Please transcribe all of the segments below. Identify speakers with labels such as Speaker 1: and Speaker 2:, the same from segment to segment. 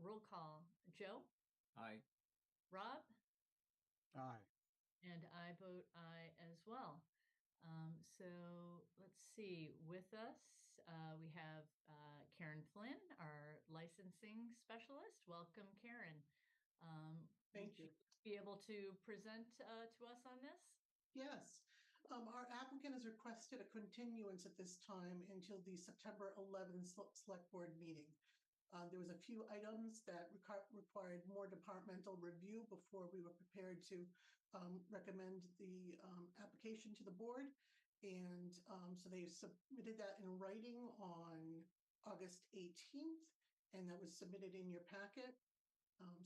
Speaker 1: roll call. Joe?
Speaker 2: Aye.
Speaker 1: Rob?
Speaker 3: Aye.
Speaker 1: And I vote aye as well. So let's see, with us, we have Karen Flynn, our licensing specialist. Welcome, Karen.
Speaker 4: Thank you.
Speaker 1: Be able to present to us on this?
Speaker 4: Yes, our applicant has requested a continuance at this time until the September 11th select board meeting. There was a few items that required more departmental review before we were prepared to recommend the application to the board. And so they submitted that in writing on August 18th, and that was submitted in your packet.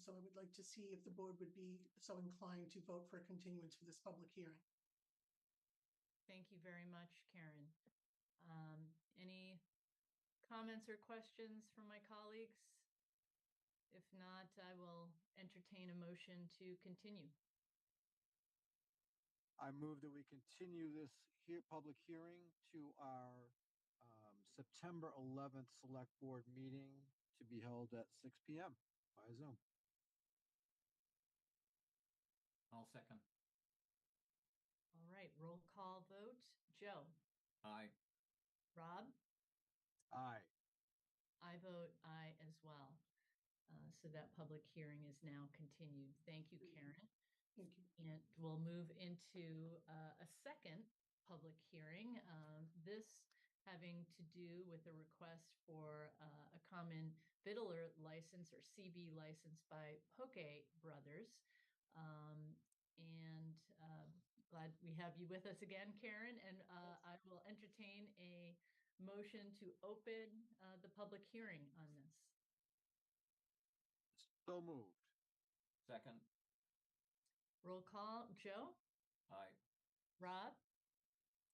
Speaker 4: So I would like to see if the board would be so inclined to vote for a continuance for this public hearing.
Speaker 1: Thank you very much, Karen. Any comments or questions from my colleagues? If not, I will entertain a motion to continue.
Speaker 3: I move that we continue this public hearing to our September 11th select board meeting to be held at 6 p.m. by Zoom.
Speaker 2: I'll second.
Speaker 1: All right, roll call vote. Joe?
Speaker 2: Aye.
Speaker 1: Rob?
Speaker 3: Aye.
Speaker 1: I vote aye as well. So that public hearing is now continued. Thank you, Karen.
Speaker 4: Thank you.
Speaker 1: And we'll move into a second public hearing. This having to do with a request for a common vittler license or CB license by Poke Brothers. And glad we have you with us again, Karen. And I will entertain a motion to open the public hearing on this.
Speaker 3: So moved.
Speaker 2: Second.
Speaker 1: Roll call. Joe?
Speaker 2: Aye.
Speaker 1: Rob?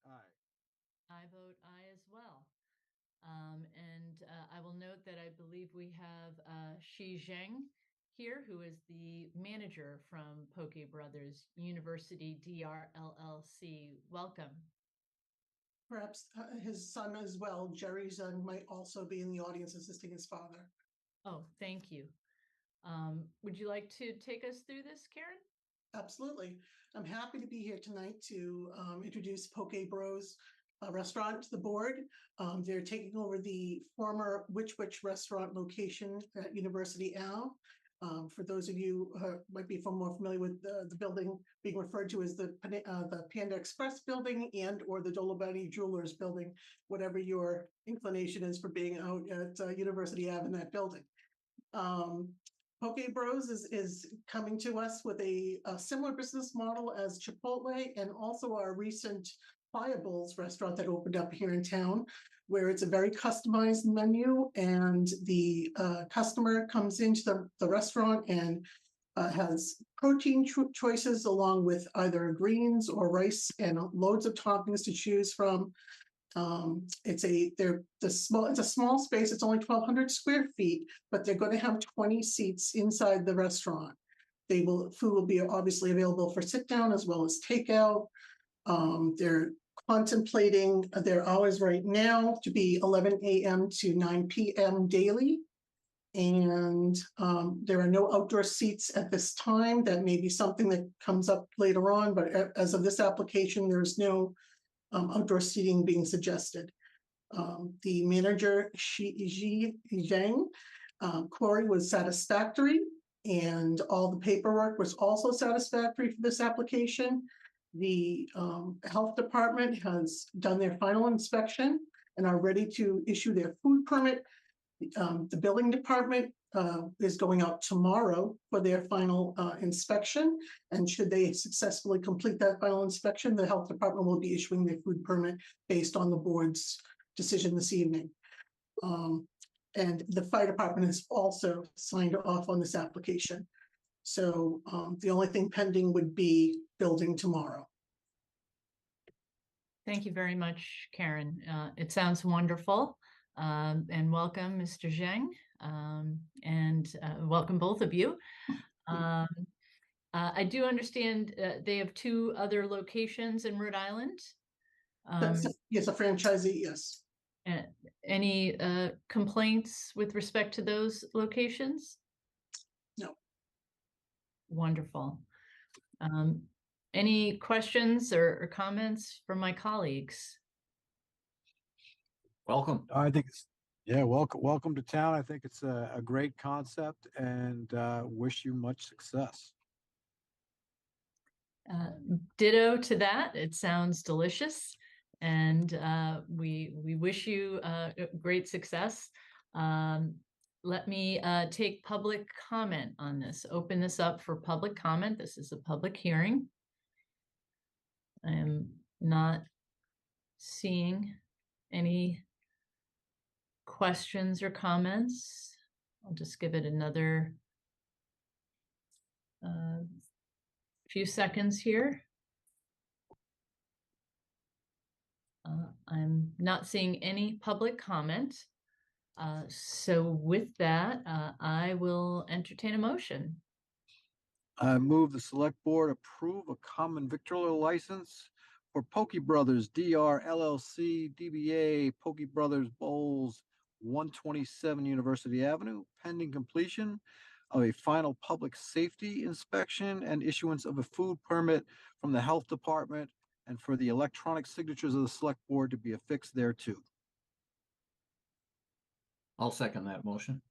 Speaker 3: Aye.
Speaker 1: I vote aye as well. And I will note that I believe we have Shi Zheng here, who is the manager from Poke Brothers University DR LLC. Welcome.
Speaker 4: Perhaps his son as well, Jerry Zheng, might also be in the audience assisting his father.
Speaker 1: Oh, thank you. Would you like to take us through this, Karen?
Speaker 4: Absolutely. I'm happy to be here tonight to introduce Poke Bros restaurant to the board. They're taking over the former Which Wich restaurant location at University Ave. For those of you who might be more familiar with the building being referred to as the Panda Express building and or the Dolomiti Jewelers building, whatever your inclination is for being out at University Ave in that building. Poke Bros is coming to us with a similar business model as Chipotle and also our recent Fire Bowls restaurant that opened up here in town, where it's a very customized menu, and the customer comes into the restaurant and has protein choices along with either greens or rice and loads of toppings to choose from. It's a small space. It's only 1,200 square feet, but they're going to have 20 seats inside the restaurant. Food will be obviously available for sit down as well as takeout. They're contemplating their hours right now to be 11 a.m. to 9 p.m. daily. And there are no outdoor seats at this time. That may be something that comes up later on, but as of this application, there's no outdoor seating being suggested. The manager, Shi Zheng, Corey, was satisfactory, and all the paperwork was also satisfactory for this application. The health department has done their final inspection and are ready to issue their food permit. The building department is going out tomorrow for their final inspection. And should they successfully complete that final inspection, the health department will be issuing their food permit based on the board's decision this evening. And the fire department has also signed off on this application. So the only thing pending would be building tomorrow.
Speaker 1: Thank you very much, Karen. It sounds wonderful. And welcome, Mr. Zheng, and welcome both of you. I do understand they have 2 other locations in Rhode Island.
Speaker 4: Yes, a franchisee, yes.
Speaker 1: Any complaints with respect to those locations? Wonderful. Any questions or comments from my colleagues?
Speaker 2: Welcome.
Speaker 3: I think it's, yeah, welcome to town. I think it's a great concept and wish you much success.
Speaker 1: Ditto to that. It sounds delicious, and we wish you great success. Let me take public comment on this. Open this up for public comment. This is a public hearing. I am not seeing any questions or comments. I'll just give it another few seconds here. I'm not seeing any public comment. So with that, I will entertain a motion.
Speaker 3: I move the select board approve a common victualler license for Poke Brothers DR LLC DBA Poke Brothers Bowls, 127 University Avenue, pending completion of a final public safety inspection and issuance of a food permit from the health department, and for the electronic signatures of the select board to be affixed thereto.
Speaker 2: I'll second that motion.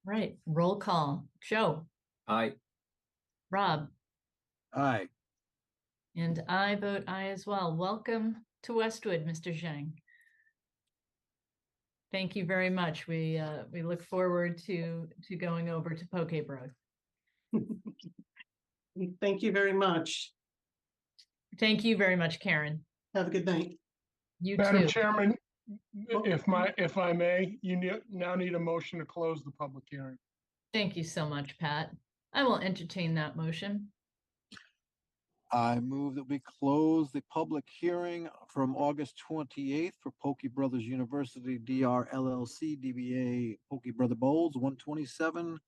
Speaker 1: Right, roll call. Joe,
Speaker 2: Aye.
Speaker 1: Rob,
Speaker 3: Aye.
Speaker 1: and I vote aye as well. Welcome to Westwood, Mr. Zhang. Thank you very much. We look forward to going over to Poke Bros.
Speaker 4: Thank you very much.
Speaker 1: Thank you very much, Karen.
Speaker 4: Have a good night.
Speaker 1: You
Speaker 5: Madam
Speaker 1: too.
Speaker 5: Chairman, if I may, now need a motion to close the public hearing.
Speaker 1: Thank you so much, Pat. I will entertain that motion.
Speaker 3: I move that we close the public hearing from August 28th for Poke Brothers University DR LLC DBA Poke Brother Bowls, 127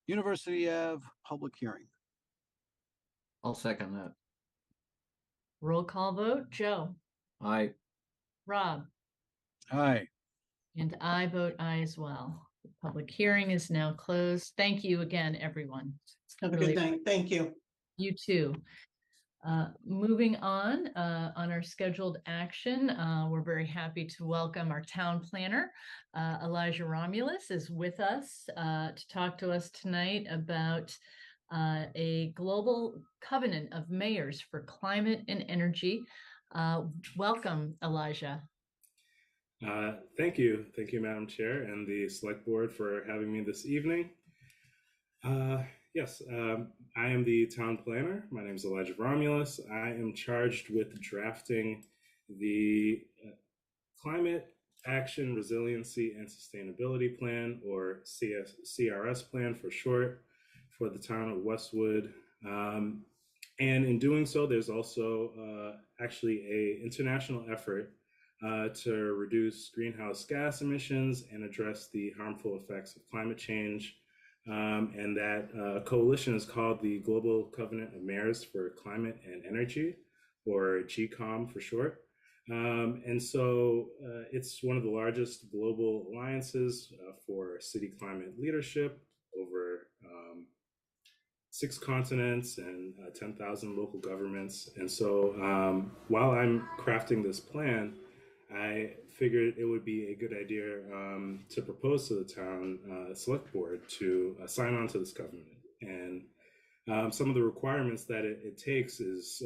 Speaker 3: University Ave, public hearing.
Speaker 2: I'll second that.
Speaker 1: Roll call vote. Joe,
Speaker 2: Aye.
Speaker 1: Rob,
Speaker 3: Aye.
Speaker 1: and I vote aye as well. The public hearing is now closed. Thank you again, everyone.
Speaker 4: Have a
Speaker 1: Really-
Speaker 4: good night. Thank you.
Speaker 1: You too. Moving on our scheduled action, we're very happy to welcome our town planner. Elijah Romulus is with us to talk to us tonight about a global covenant of mayors for climate and energy. Welcome, Elijah.
Speaker 6: Thank you, Madam Chair and the Select Board for having me this evening. Yes, I am the town planner. My name is Elijah Romulus. I am charged with drafting the Climate Action, Resiliency, and Sustainability Plan, or CRS plan for short, for the town of Westwood. And in doing so, there's also actually an international effort to reduce greenhouse gas emissions and address the harmful effects of climate change. And that coalition is called the Global Covenant of Mayors for Climate and Energy, or GCOM for short. And so it's one of the largest global alliances for city climate leadership over 6 continents and 10,000 local governments. And so while I'm crafting this plan, I figured it would be a good idea to propose to the town select board to sign on to this covenant. And some of the requirements that it takes is,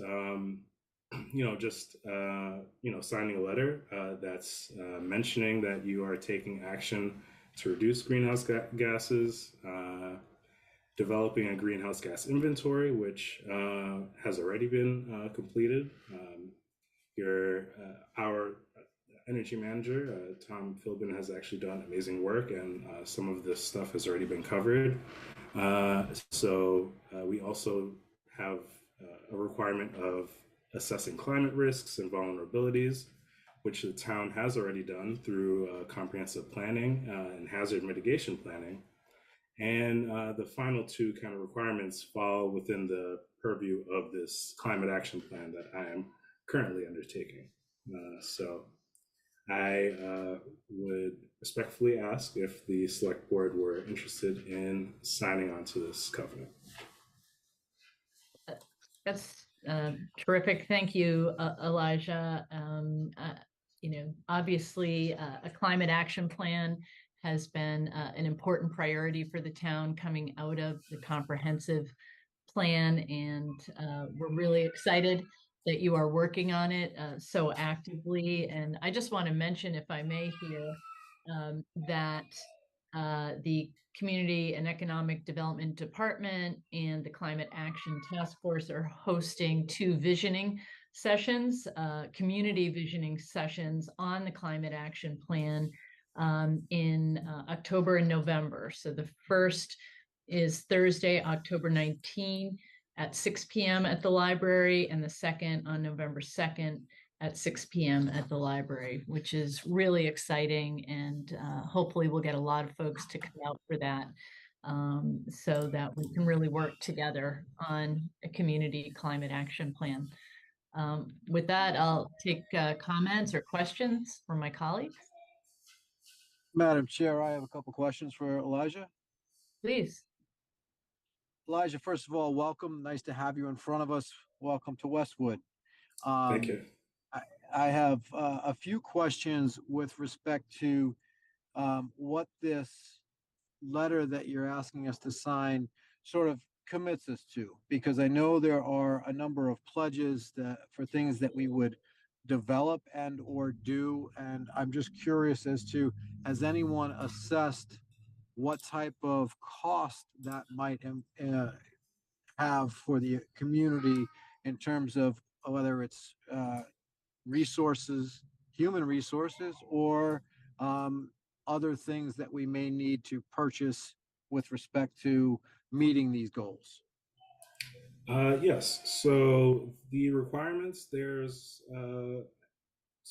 Speaker 6: signing a letter that's mentioning that you are taking action to reduce greenhouse gases, developing a greenhouse gas inventory, which has already been completed. Our energy manager, Tom Philbin, has actually done amazing work, and some of this stuff has already been covered. So we also have a requirement of assessing climate risks and vulnerabilities, which the town has already done through comprehensive planning and hazard mitigation planning. And the final 2 kind of requirements fall within the purview of this climate action plan that I am currently undertaking. So I would respectfully ask if the select board were interested in signing on to this covenant.
Speaker 1: That's terrific. Thank you, Elijah. Obviously, a climate action plan has been an important priority for the town coming out of the comprehensive plan, and we're really excited that you are working on it so actively. And I just want to mention, if I may here, that the Community and Economic Development Department and the Climate Action Task Force are hosting two visioning sessions, community visioning sessions on the climate action plan in October and November. So the first is Thursday, October 19 at 6 p.m. at the library, and the second on November 2nd at 6 p.m. at the library, which is really exciting. And hopefully we'll get a lot of folks to come out for that so that we can really work together on a community climate action plan. With that, I'll take comments or questions from my colleagues.
Speaker 3: Madam Chair, I have a couple questions for Elijah.
Speaker 1: Please.
Speaker 3: Elijah, first of all, welcome. Nice to have you in front of us. Welcome to Westwood.
Speaker 6: Thank you.
Speaker 3: I have a few questions with respect to what this letter that you're asking us to sign sort of commits us to, because I know there are a number of pledges that for things that we would develop and or do, and I'm just curious as to, has anyone assessed what type of cost that might have for the community in terms of whether it's resources, human resources, or other things that we may need to purchase with respect to meeting these goals?
Speaker 6: Yes. So the requirements, there's a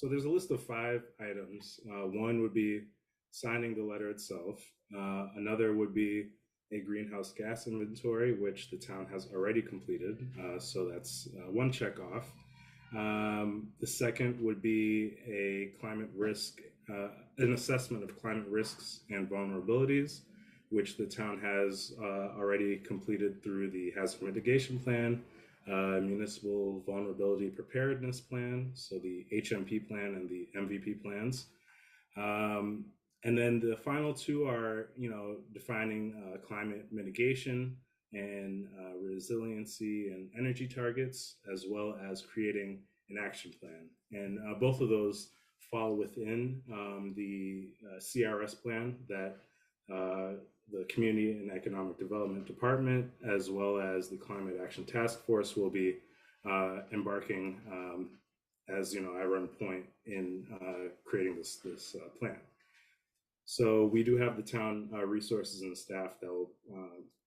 Speaker 6: list of 5 items. One would be signing the letter itself. Another would be a greenhouse gas inventory, which the town has already completed. So that's one check off. The second would be a climate risk, an assessment of climate risks and vulnerabilities, which the town has already completed through the hazard mitigation plan, municipal vulnerability preparedness plan, so the HMP plan and the MVP plans. And then the final 2 are, defining climate mitigation and resiliency and energy targets, as well as creating an action plan. And both of those fall within the CRS plan that the Community and Economic Development Department, as well as the Climate Action Task Force, will be embarking as, I run point in creating this plan. So we do have the town resources and staff that will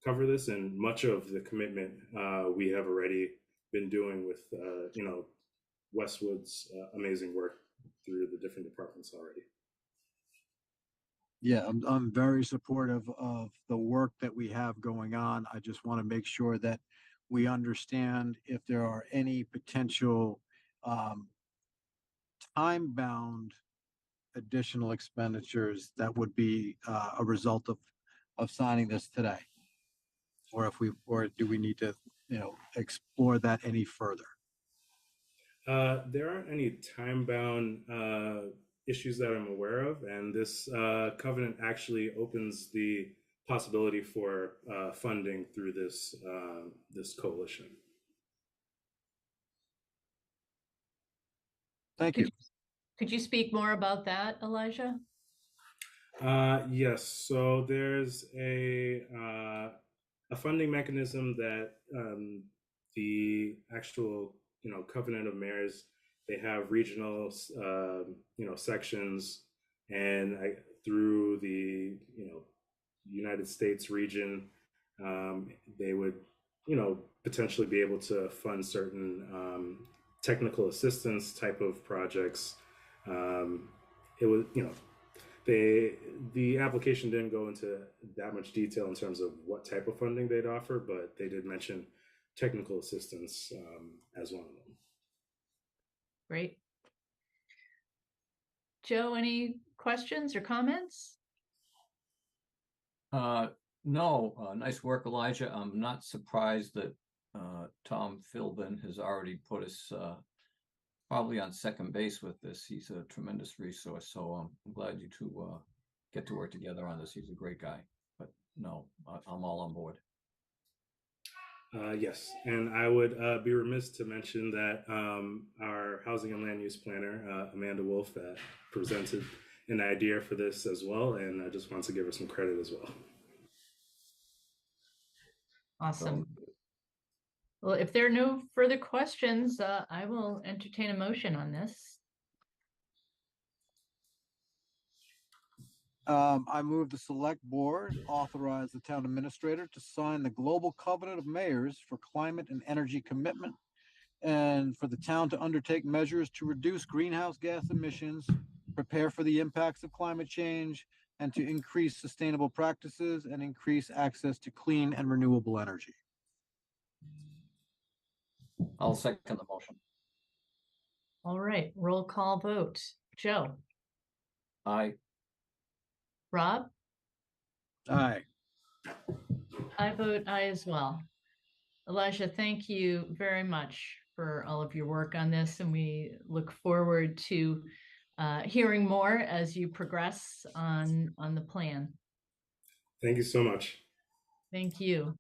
Speaker 6: cover this, and much of the commitment we have already been doing with, Westwood's amazing work through the different departments already.
Speaker 3: Yeah, I'm very supportive of the work that we have going on. I just want to make sure that we understand if there are any potential time-bound additional expenditures that would be a result of signing this today, or do we need to explore that any further?
Speaker 6: There aren't any time-bound issues that I'm aware of, and this covenant actually opens the possibility for funding through this coalition.
Speaker 3: Thank you.
Speaker 1: Could you speak more about that, Elijah?
Speaker 6: Yes. So there's a funding mechanism that the actual Covenant of Mayors, they have regional sections, and through the United States region, they would potentially be able to fund certain technical assistance type of projects. It was the application didn't go into that much detail in terms of what type of funding they'd offer, but they did mention technical assistance as one of them.
Speaker 1: Great. Joe, any questions or comments?
Speaker 2: No, nice work, Elijah. I'm not surprised that Tom Philbin has already put us probably on second base with this. He's a tremendous resource, so I'm glad you two get to work together on this. He's a great guy. But no, I'm all on board.
Speaker 6: Yes, and I would be remiss to mention that our housing and land use planner, Amanda Wolf, presented an idea for this as well, and I just want to give her some credit as well.
Speaker 1: Awesome. Well, if there are no further questions, I will entertain a motion on this.
Speaker 3: I move the select board authorize the town administrator to sign the Global Covenant of Mayors for climate and energy commitment, and for the town to undertake measures to reduce greenhouse gas emissions, prepare for the impacts of climate change, and to increase sustainable practices and increase access to clean and renewable energy.
Speaker 2: I'll second the motion.
Speaker 1: All right, roll call vote. Joe,
Speaker 2: Aye.
Speaker 1: Rob,
Speaker 3: Aye.
Speaker 1: I vote aye as well. Elijah, thank you very much for all of your work on this, and we look forward to hearing more as you progress on the plan.
Speaker 6: Thank you so much.
Speaker 1: Thank you.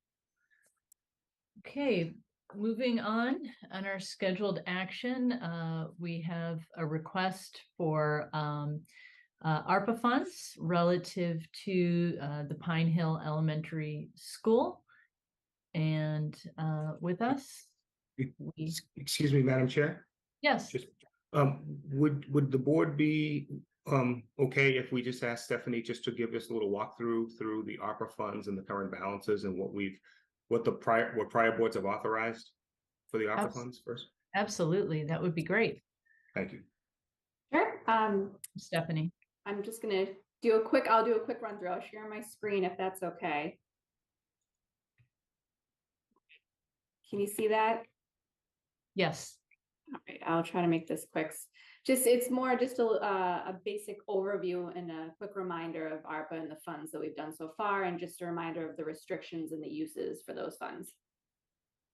Speaker 1: Okay, moving on our scheduled action, we have a request for ARPA funds relative to the Pine Hill Elementary School. And with us,
Speaker 7: Excuse me, Madam Chair.
Speaker 1: yes,
Speaker 7: Just would the board be okay if we just ask Stephanie just to give us a little walkthrough through the ARPA funds and the current balances and what prior boards have authorized for the ARPA funds first?
Speaker 1: absolutely. That would be great.
Speaker 7: Thank you.
Speaker 8: Sure.
Speaker 1: Stephanie.
Speaker 8: I'm just gonna I'll do a quick run through. I'll share my screen if that's okay. Can you see that?
Speaker 1: Yes.
Speaker 8: All right, I'll try to make this quick. It's more just a basic overview and a quick reminder of ARPA and the funds that we've done so far, and just a reminder of the restrictions and the uses for those funds.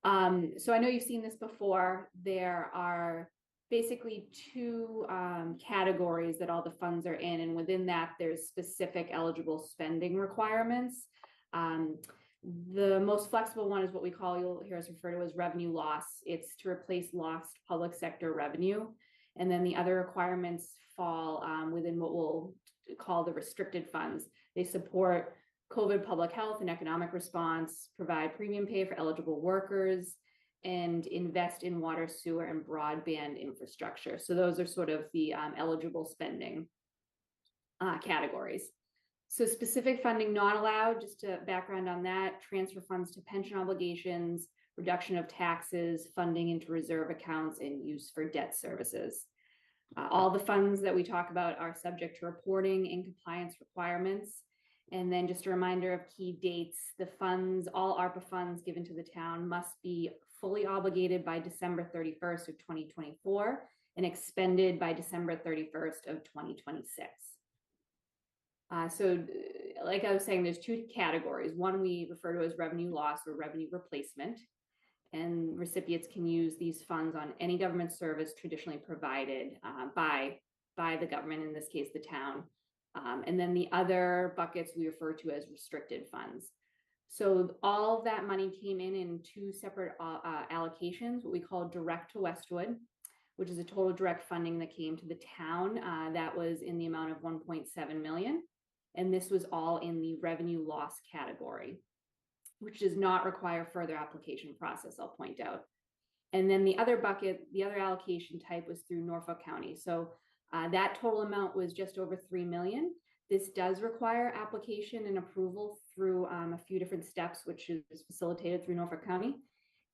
Speaker 8: So I know you've seen this before. There are basically two categories that all the funds are in, and within that there's specific eligible spending requirements. The most flexible one is what we call, you'll hear us refer to as revenue loss. It's to replace lost public sector revenue. And then the other requirements fall within what we'll call the restricted funds. They support COVID public health and economic response, provide premium pay for eligible workers, and invest in water, sewer, and broadband infrastructure. So those are sort of the eligible spending categories. So specific funding not allowed, just a background on that: transfer funds to pension obligations, reduction of taxes, funding into reserve accounts, and use for debt services. All the funds that we talk about are subject to reporting and compliance requirements. And then just a reminder of key dates: the funds, all ARPA funds given to the town must be fully obligated by December 31st of 2024 and expended by December 31st of 2026. So like I was saying, there's two categories. One we refer to as revenue loss or revenue replacement, and recipients can use these funds on any government service traditionally provided by the government, in this case, the town. And then the other buckets we refer to as restricted funds. So all of that money came in two separate allocations, what we call direct to Westwood, which is a total direct funding that came to the town. That was in the amount of 1.7 million. And this was all in the revenue loss category, which does not require further application process, I'll point out. And then the other bucket, the other allocation type, was through Norfolk County. So that total amount was just over 3 million. This does require application and approval through a few different steps, which is facilitated through Norfolk County.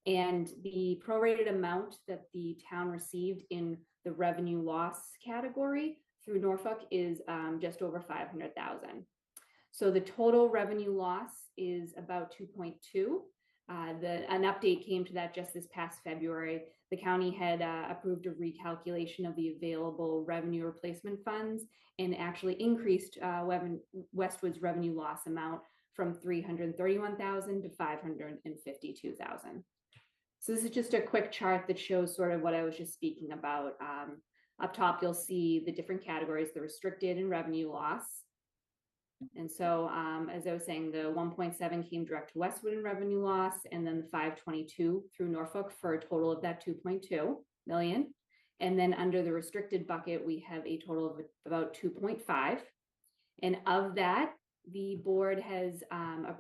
Speaker 8: And the prorated amount that the town received in the revenue loss category through Norfolk is just over 500,000. So the total revenue loss is about 2.2. An update came to that just this past February. The county had approved a recalculation of the available revenue replacement funds and actually increased Westwood's revenue loss amount from 331,000 to 552,000. So this is just a quick chart that shows sort of what I was just speaking about. Up top, you'll see the different categories, the restricted and revenue loss. And so, as I was saying, the 1.7 came direct to Westwood in revenue loss, and then the 522 through Norfolk for a total of that 2.2 million. And then under the restricted bucket, we have a total of about 2.5. And of that, the board has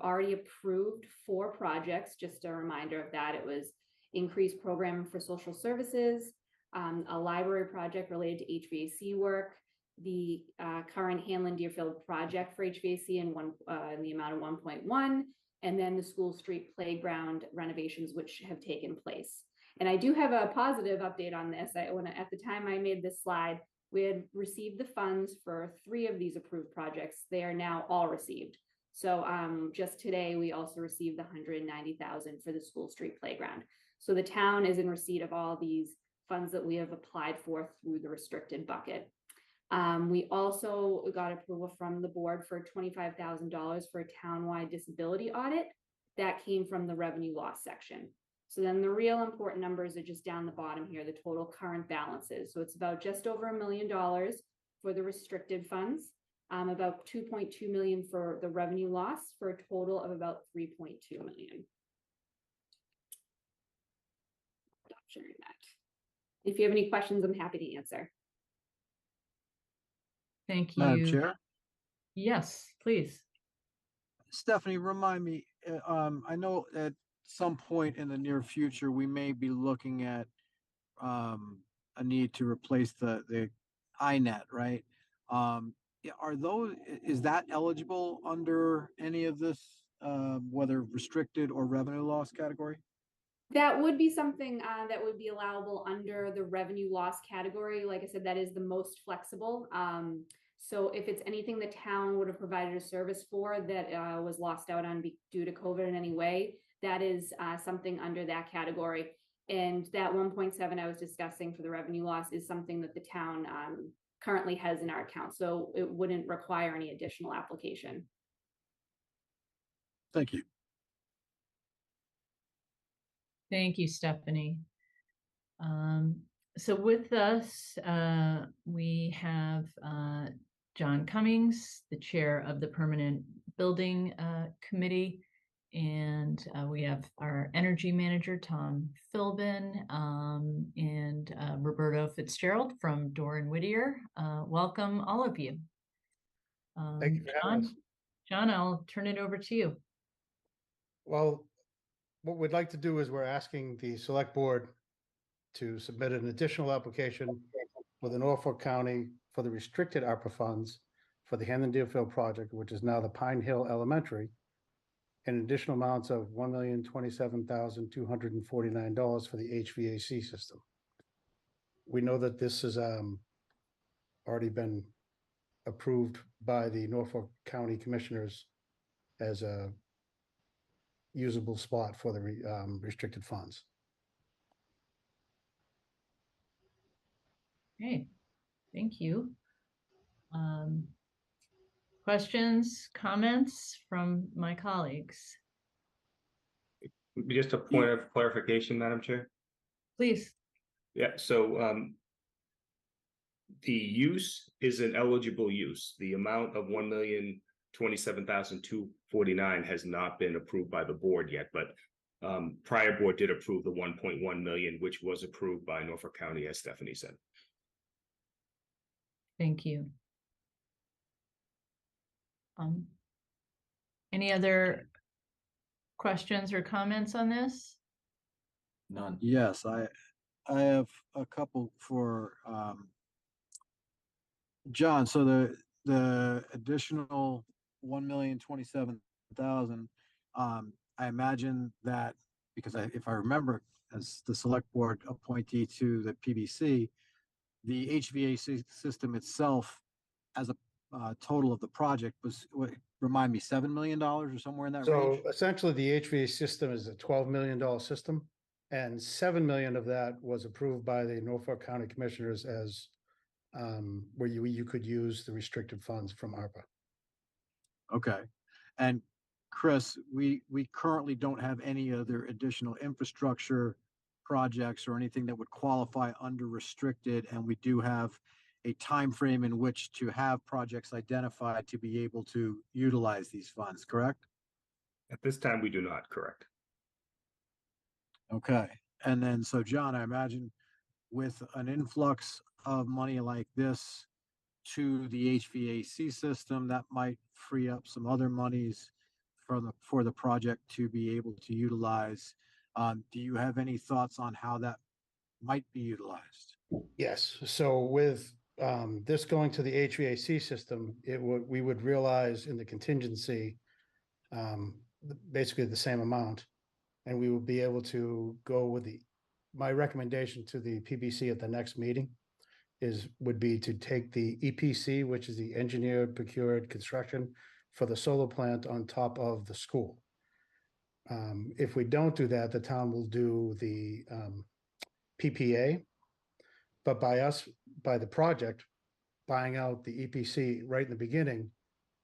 Speaker 8: already approved 4 projects. Just a reminder of that, it was increased programming for social services, a library project related to HVAC work, the current Hanlon Deerfield project for HVAC in the amount of 1.1, and then the school street playground renovations, which have taken place. And I do have a positive update on this. At the time I made this slide, we had received the funds for 3 of these approved projects. They are now all received. So just today, we also received the $190,000 for the school street playground. So the town is in receipt of all these funds that we have applied for through the restricted bucket. We also got approval from the board for $25,000 for a townwide disability audit. That came from the revenue loss section. So then the real important numbers are just down the bottom here, the total current balances. So it's about just over $1 million for the restricted funds, about 2.2 million for the revenue loss, for a total of about 3.2 million. Stop sharing that. If you have any questions, I'm happy to answer.
Speaker 1: Thank
Speaker 3: Madam
Speaker 1: you.
Speaker 3: Chair,
Speaker 1: Yes, please.
Speaker 3: Stephanie, remind me, I know at some point in the near future, we may be looking at a need to replace the INET, right? Is that eligible under any of this, whether restricted or revenue loss category?
Speaker 8: That would be something that would be allowable under the revenue loss category. Like I said, that is the most flexible. So if it's anything the town would have provided a service for that was lost out on due to COVID in any way, that is something under that category. And that 1.7 I was discussing for the revenue loss is something that the town currently has in our account. So it wouldn't require any additional application.
Speaker 3: Thank you.
Speaker 1: Thank you, Stephanie. So with us, we have John Cummings, the chair of the Permanent Building Committee, and we have our energy manager, Tom Philbin, and Roberto Fitzgerald from Doran Whittier. Welcome, all of you.
Speaker 9: Thank you for having us.
Speaker 1: John, I'll turn it over to you.
Speaker 9: Well, what we'd like to do is we're asking the select board to submit an additional application for the Norfolk County for the restricted ARPA funds for the Hanlon Deerfield project, which is now the Pine Hill Elementary, and additional amounts of $1,027,249 for the HVAC system. We know that this has already been approved by the Norfolk County Commissioners as a usable spot for the restricted funds.
Speaker 1: Okay, thank you. Questions, comments from my colleagues?
Speaker 7: Just a point of clarification, Madam Chair.
Speaker 1: Please.
Speaker 7: Yeah, so the use is an eligible use. The amount of $1,027,249 has not been approved by the board yet, but prior board did approve the 1.1 million, which was approved by Norfolk County, as Stephanie said.
Speaker 1: Thank you. Any other questions or comments on this?
Speaker 2: None.
Speaker 3: Yes, I have a couple for John. So the additional 1,027,000, I imagine that because if I remember, as the select board appointee to the PBC, the HVAC system itself as a total of the project was, remind me, $7 million or somewhere in that range?
Speaker 9: So essentially the HVAC system is a $12 million system, and 7 million of that was approved by the Norfolk County Commissioners as where you could use the restricted funds from ARPA.
Speaker 3: Okay. And Chris, we currently don't have any other additional infrastructure projects or anything that would qualify under restricted, and we do have a time frame in which to have projects identified to be able to utilize these funds, correct?
Speaker 7: At this time, we do not, correct?
Speaker 3: Okay, and then, so John, I imagine with an influx of money like this to the HVAC system, that might free up some other monies for the project to be able to utilize. Do you have any thoughts on how that might be utilized?
Speaker 9: Yes, so with this going to the HVAC system, we would realize in the contingency basically the same amount. And we will be able to go with my recommendation to the PBC at the next meeting would be to take the EPC, which is the engineered procured construction for the solar plant on top of the school. If we don't do that, the town will do the PPA. But by the project, buying out the EPC right in the beginning,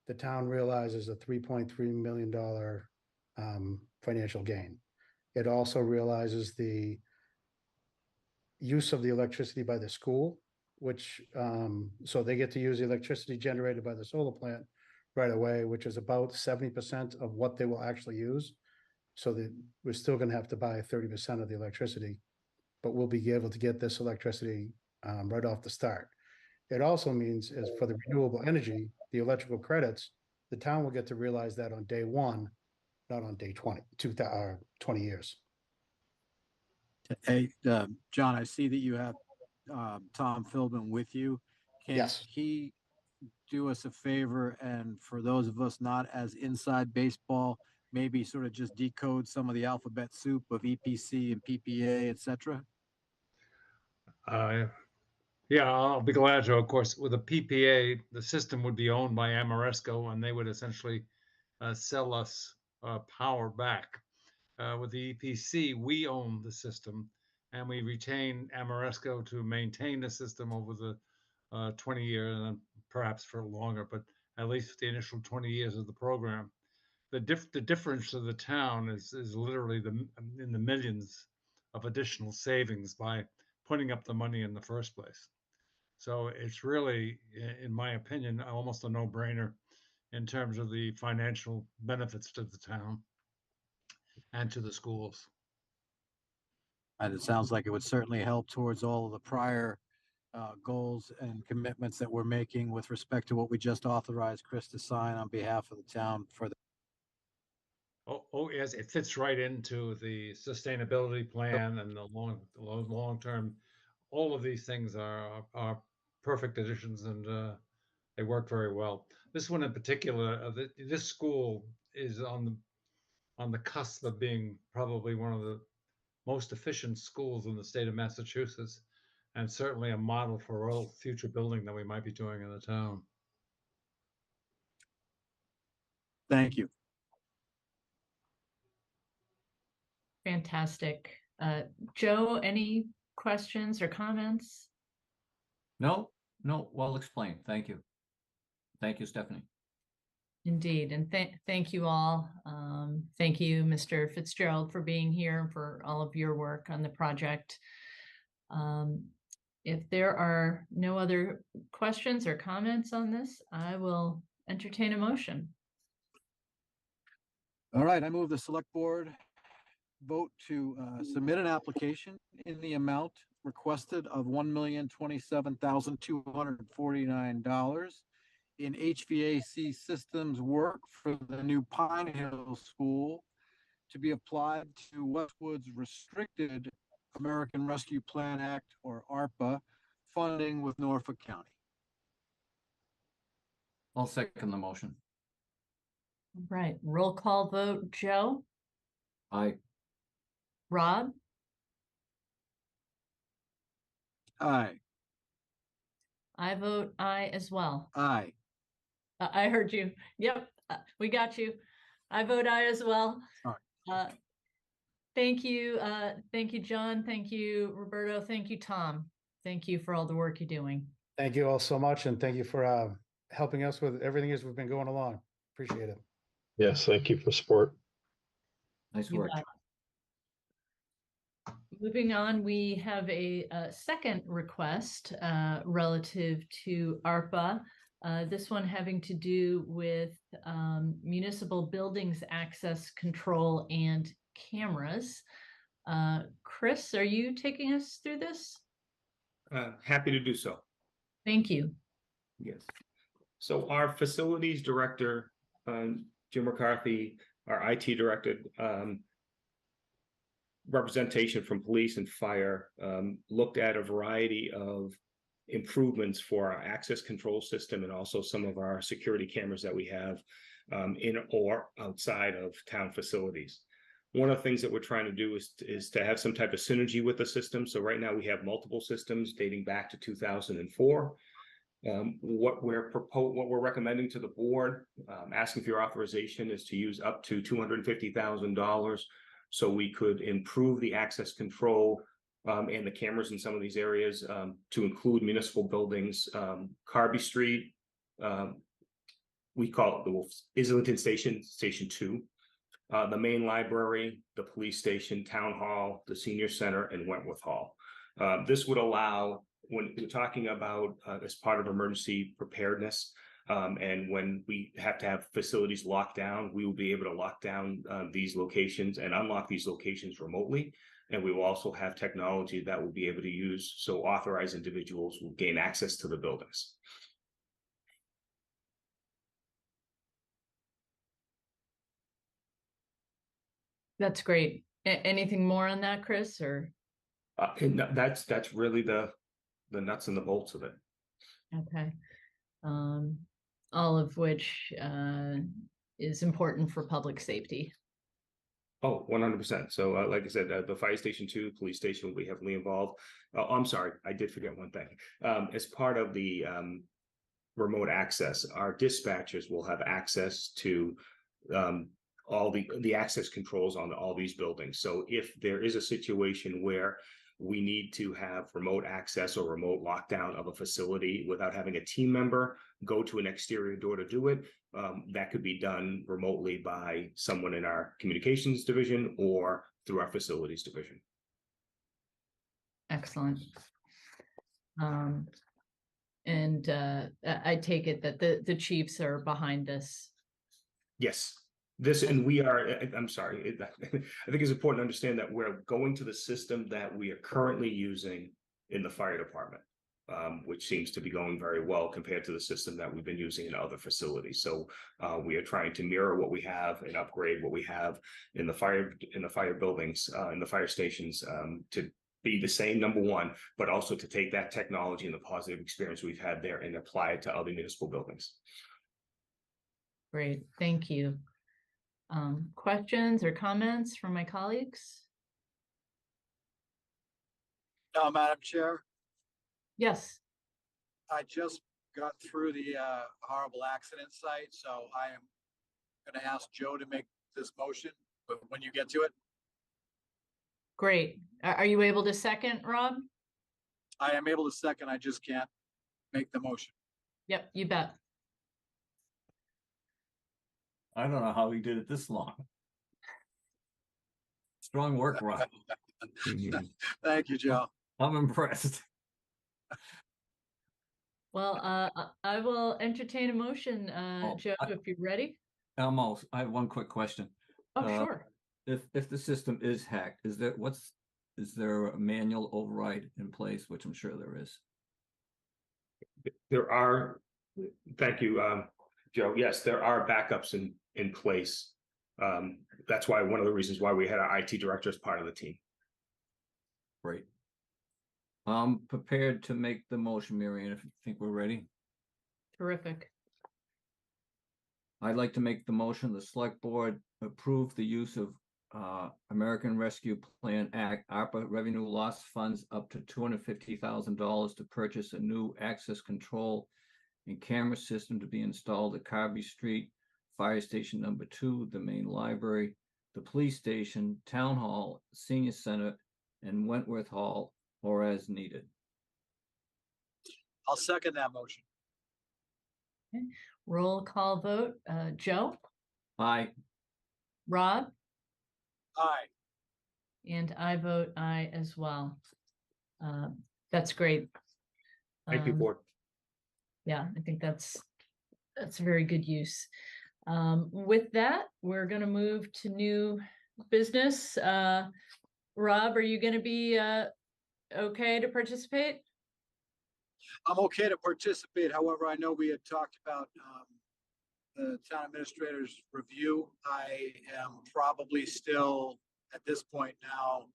Speaker 9: the town realizes a $3.3 million financial gain. It also realizes the use of the electricity by the school, which, so they get to use the electricity generated by the solar plant right away, which is about 70% of what they will actually use. So that we're still gonna have to buy 30% of the electricity, but we'll be able to get this electricity right off the start. It also means as for the renewable energy, the electrical credits, the town will get to realize that on day one, not on day 20 years.
Speaker 3: Hey, John, I see that you have Tom Philbin with you. Can
Speaker 9: Yes.
Speaker 3: he do us a favor, and for those of us not as inside baseball, maybe sort of just decode some of the alphabet soup of EPC and PPA, et cetera?
Speaker 10: Yeah, I'll be glad to. Of course, with a PPA, the system would be owned by Ameresco, and they would essentially sell us power back. With the EPC, we own the system, and we retain Ameresco to maintain the system over the 20 years, and perhaps for longer, but at least the initial 20 years of the program. The difference to the town is literally in the millions of additional savings by putting up the money in the first place. So it's really, in my opinion, almost a no-brainer in terms of the financial benefits to the town and to the schools.
Speaker 3: And it sounds like it would certainly help towards all of the prior goals and commitments that we're making with respect to what we just authorized Chris to sign on behalf of the town for the.
Speaker 10: Oh, yes, it fits right into the sustainability plan and the long-term. All of these things are perfect additions, and they work very well. This one in particular, this school is on the cusp of being probably one of the most efficient schools in the state of Massachusetts, and certainly a model for all future building that we might be doing in the town.
Speaker 3: Thank you.
Speaker 1: Fantastic. Joe, any questions or comments?
Speaker 2: No, well explained. Thank you. Thank you, Stephanie.
Speaker 1: Indeed, and thank you all. Thank you, Mr. Fitzgerald, for being here and for all of your work on the project. If there are no other questions or comments on this, I will entertain a motion.
Speaker 3: All right, I move the select board vote to submit an application in the amount requested of $1,027,249 in HVAC systems work for the new Pine Hill School to be applied to Westwood's restricted American Rescue Plan Act, or ARPA, funding with Norfolk County.
Speaker 2: I'll second the motion.
Speaker 1: Right, roll call vote. Joe?
Speaker 2: Aye.
Speaker 1: Rob?
Speaker 3: Aye.
Speaker 1: I vote aye as well.
Speaker 3: Aye.
Speaker 1: I heard you. Yep, we got you. I vote aye as well.
Speaker 3: All
Speaker 1: Thank you, John. Thank you, Roberto. Thank you, Tom. Thank you for all the work you're doing.
Speaker 9: Thank you all so much, and thank you for helping us with everything as we've been going along. Appreciate it.
Speaker 5: Yes, thank you for support.
Speaker 2: Nice
Speaker 1: You
Speaker 2: work.
Speaker 1: bet. Moving on, we have a second request relative to ARPA. This one having to do with municipal buildings access control and cameras. Chris, are you taking us through this?
Speaker 7: Happy to do so.
Speaker 1: Thank you.
Speaker 7: Yes. So our facilities director, Jim McCarthy, our IT director, representation from police and fire, looked at a variety of improvements for our access control system and also some of our security cameras that we have in or outside of town facilities. One of the things that we're trying to do is to have some type of synergy with the system. So right now we have multiple systems dating back to 2004. What we're recommending to the board, asking for your authorization, is to use up to $250,000 so we could improve the access control and the cameras in some of these areas, to include municipal buildings, Carby Street, we call it the Islington Station, Station 2, the main library, the police station, town hall, the senior center, and Wentworth Hall. This would allow, when we're talking about as part of emergency preparedness, and when we have to have facilities locked down, we will be able to lock down these locations and unlock these locations remotely. And we will also have technology that we'll be able to use so authorized individuals will gain access to the buildings.
Speaker 1: That's great. Anything more on that, Chris, or?
Speaker 7: And that's really the nuts and the bolts of it.
Speaker 1: Okay. All of which is important for public safety.
Speaker 7: Oh, 100%. So like I said, the fire station 2, police station will be heavily involved. Oh, I'm sorry, I did forget one thing. As part of the remote access, our dispatchers will have access to all the access controls on all these buildings. So if there is a situation where we need to have remote access or remote lockdown of a facility without having a team member go to an exterior door to do it, that could be done remotely by someone in our communications division or through our facilities division.
Speaker 1: Excellent. And I take it that the chiefs are behind this.
Speaker 7: Yes. This, and we are, I'm sorry, I think it's important to understand that we're going to the system that we are currently using in the fire department, which seems to be going very well compared to the system that we've been using in other facilities. So we are trying to mirror what we have and upgrade what we have in the fire buildings, in the fire stations, to be the same, number one, but also to take that technology and the positive experience we've had there and apply it to other municipal buildings.
Speaker 1: Great, thank you. Questions or comments from my colleagues?
Speaker 3: No, Madam Chair,
Speaker 1: Yes.
Speaker 3: I just got through the horrible accident site, so I am going to ask Joe to make this motion when you get to it.
Speaker 1: Great. Are you able to second, Rob?
Speaker 3: I am able to second, I just can't make the motion.
Speaker 1: Yep, you bet.
Speaker 2: I don't know how he did it this long. Strong work, Rob.
Speaker 3: Thank you, Joe.
Speaker 2: I'm impressed.
Speaker 1: Well, I will entertain a motion,
Speaker 2: Oh,
Speaker 1: Joe, if you're ready.
Speaker 2: Almost. I have one quick question.
Speaker 1: Oh, sure.
Speaker 2: If the system is hacked, is there a manual override in place, which I'm sure there is?
Speaker 7: There are, thank you, Joe. Yes, there are backups in place. That's why one of the reasons why we had our IT director as part of the team.
Speaker 2: Great. I'm prepared to make the motion, Marianne, if you think we're ready.
Speaker 1: Terrific.
Speaker 2: I'd like to make the motion, the select board approve the use of American Rescue Plan Act, ARPA revenue loss funds up to $250,000 to purchase a new access control and camera system to be installed at Carby Street, Fire Station number 2, the main library, the police station, town hall, senior center, and Wentworth Hall, or as needed.
Speaker 3: I'll second that motion.
Speaker 1: Okay. Roll call vote. Joe?
Speaker 2: Aye.
Speaker 1: Rob?
Speaker 3: Aye.
Speaker 1: And I vote aye as well. That's great.
Speaker 7: Thank you, board.
Speaker 1: Yeah, I think that's a very good use. With that, we're gonna move to new business. Rob, are you gonna be okay to participate?
Speaker 3: I'm okay to participate. However, I know we had talked about the town administrator's review. I am probably still, at this point now,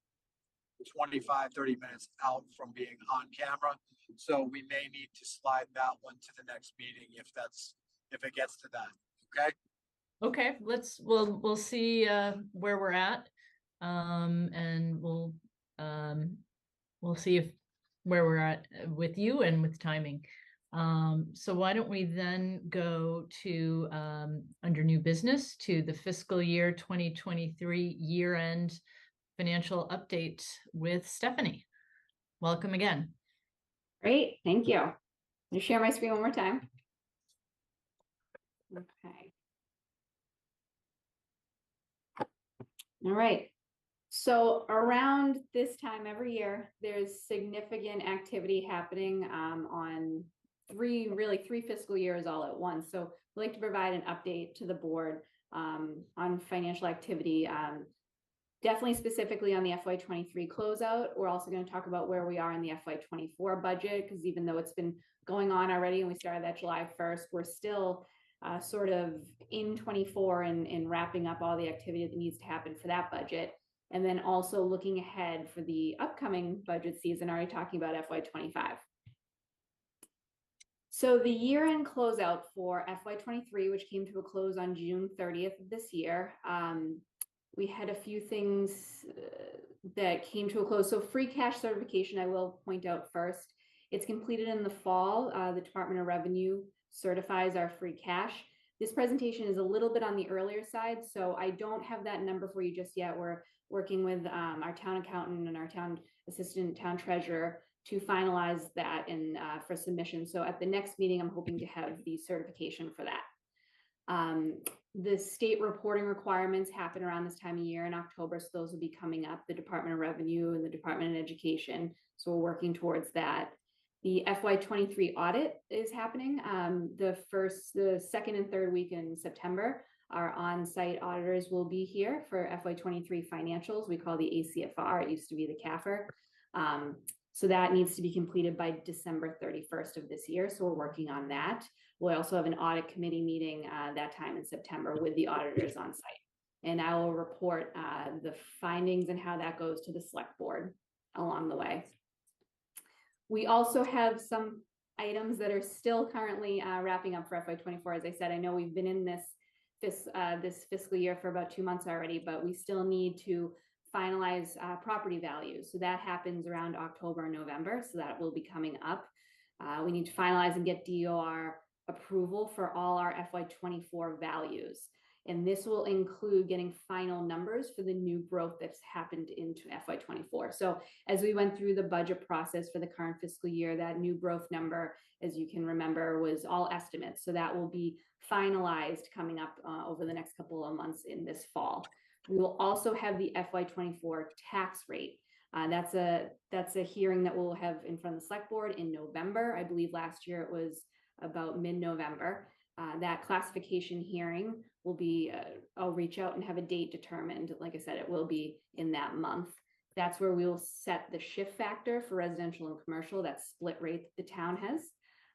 Speaker 3: 25, 30 minutes out from being on camera. So we may need to slide that one to the next meeting if it gets to that. Okay?
Speaker 1: Okay, we'll see where we're at. And we'll see if where we're at with you and with timing. So why don't we then go to under new business to the fiscal year 2023 year-end financial update with Stephanie. Welcome again.
Speaker 8: Great, thank you. I'll share my screen one more time. Okay. All right. So around this time every year, there's significant activity happening on three fiscal years all at once. So I'd like to provide an update to the board on financial activity, definitely specifically on the FY23 closeout. We're also going to talk about where we are in the FY24 budget, because even though it's been going on already and we started that July 1st, we're still sort of in 24 and wrapping up all the activity that needs to happen for that budget. And then also looking ahead for the upcoming budget season, already talking about FY25. So the year-end closeout for FY23, which came to a close on June 30th of this year, we had a few things that came to a close. So free cash certification, I will point out first. It's completed in the fall. The Department of Revenue certifies our free cash. This presentation is a little bit on the earlier side, so I don't have that number for you just yet. We're working with our town accountant and our town assistant town treasurer to finalize that and for submission. So at the next meeting, I'm hoping to have the certification for that. The state reporting requirements happen around this time of year in October, so those will be coming up, the Department of Revenue and the Department of Education. So we're working towards that. The FY23 audit is happening. The second and third week in September, our on-site auditors will be here for FY23 financials. We call the ACFR. It used to be the CAFR. So that needs to be completed by December 31st of this year. So we're working on that. We'll also have an audit committee meeting that time in September with the auditors on site. And I will report the findings and how that goes to the select board along the way. We also have some items that are still currently wrapping up for FY24. As I said, I know we've been in this fiscal year for about 2 months already, but we still need to finalize property values. So that happens around October and November. So that will be coming up. We need to finalize and get DOR approval for all our FY24 values. And this will include getting final numbers for the new growth that's happened into FY24. So as we went through the budget process for the current fiscal year, that new growth number, as you can remember, was all estimates. So that will be finalized coming up over the next couple of months in this fall. We will also have the FY24 tax rate. That's a hearing that we'll have in front of the select board in November. I believe last year it was about mid-November. That classification hearing will be, I'll reach out and have a date determined. Like I said, it will be in that month. That's where we will set the shift factor for residential and commercial, that split rate that the town has.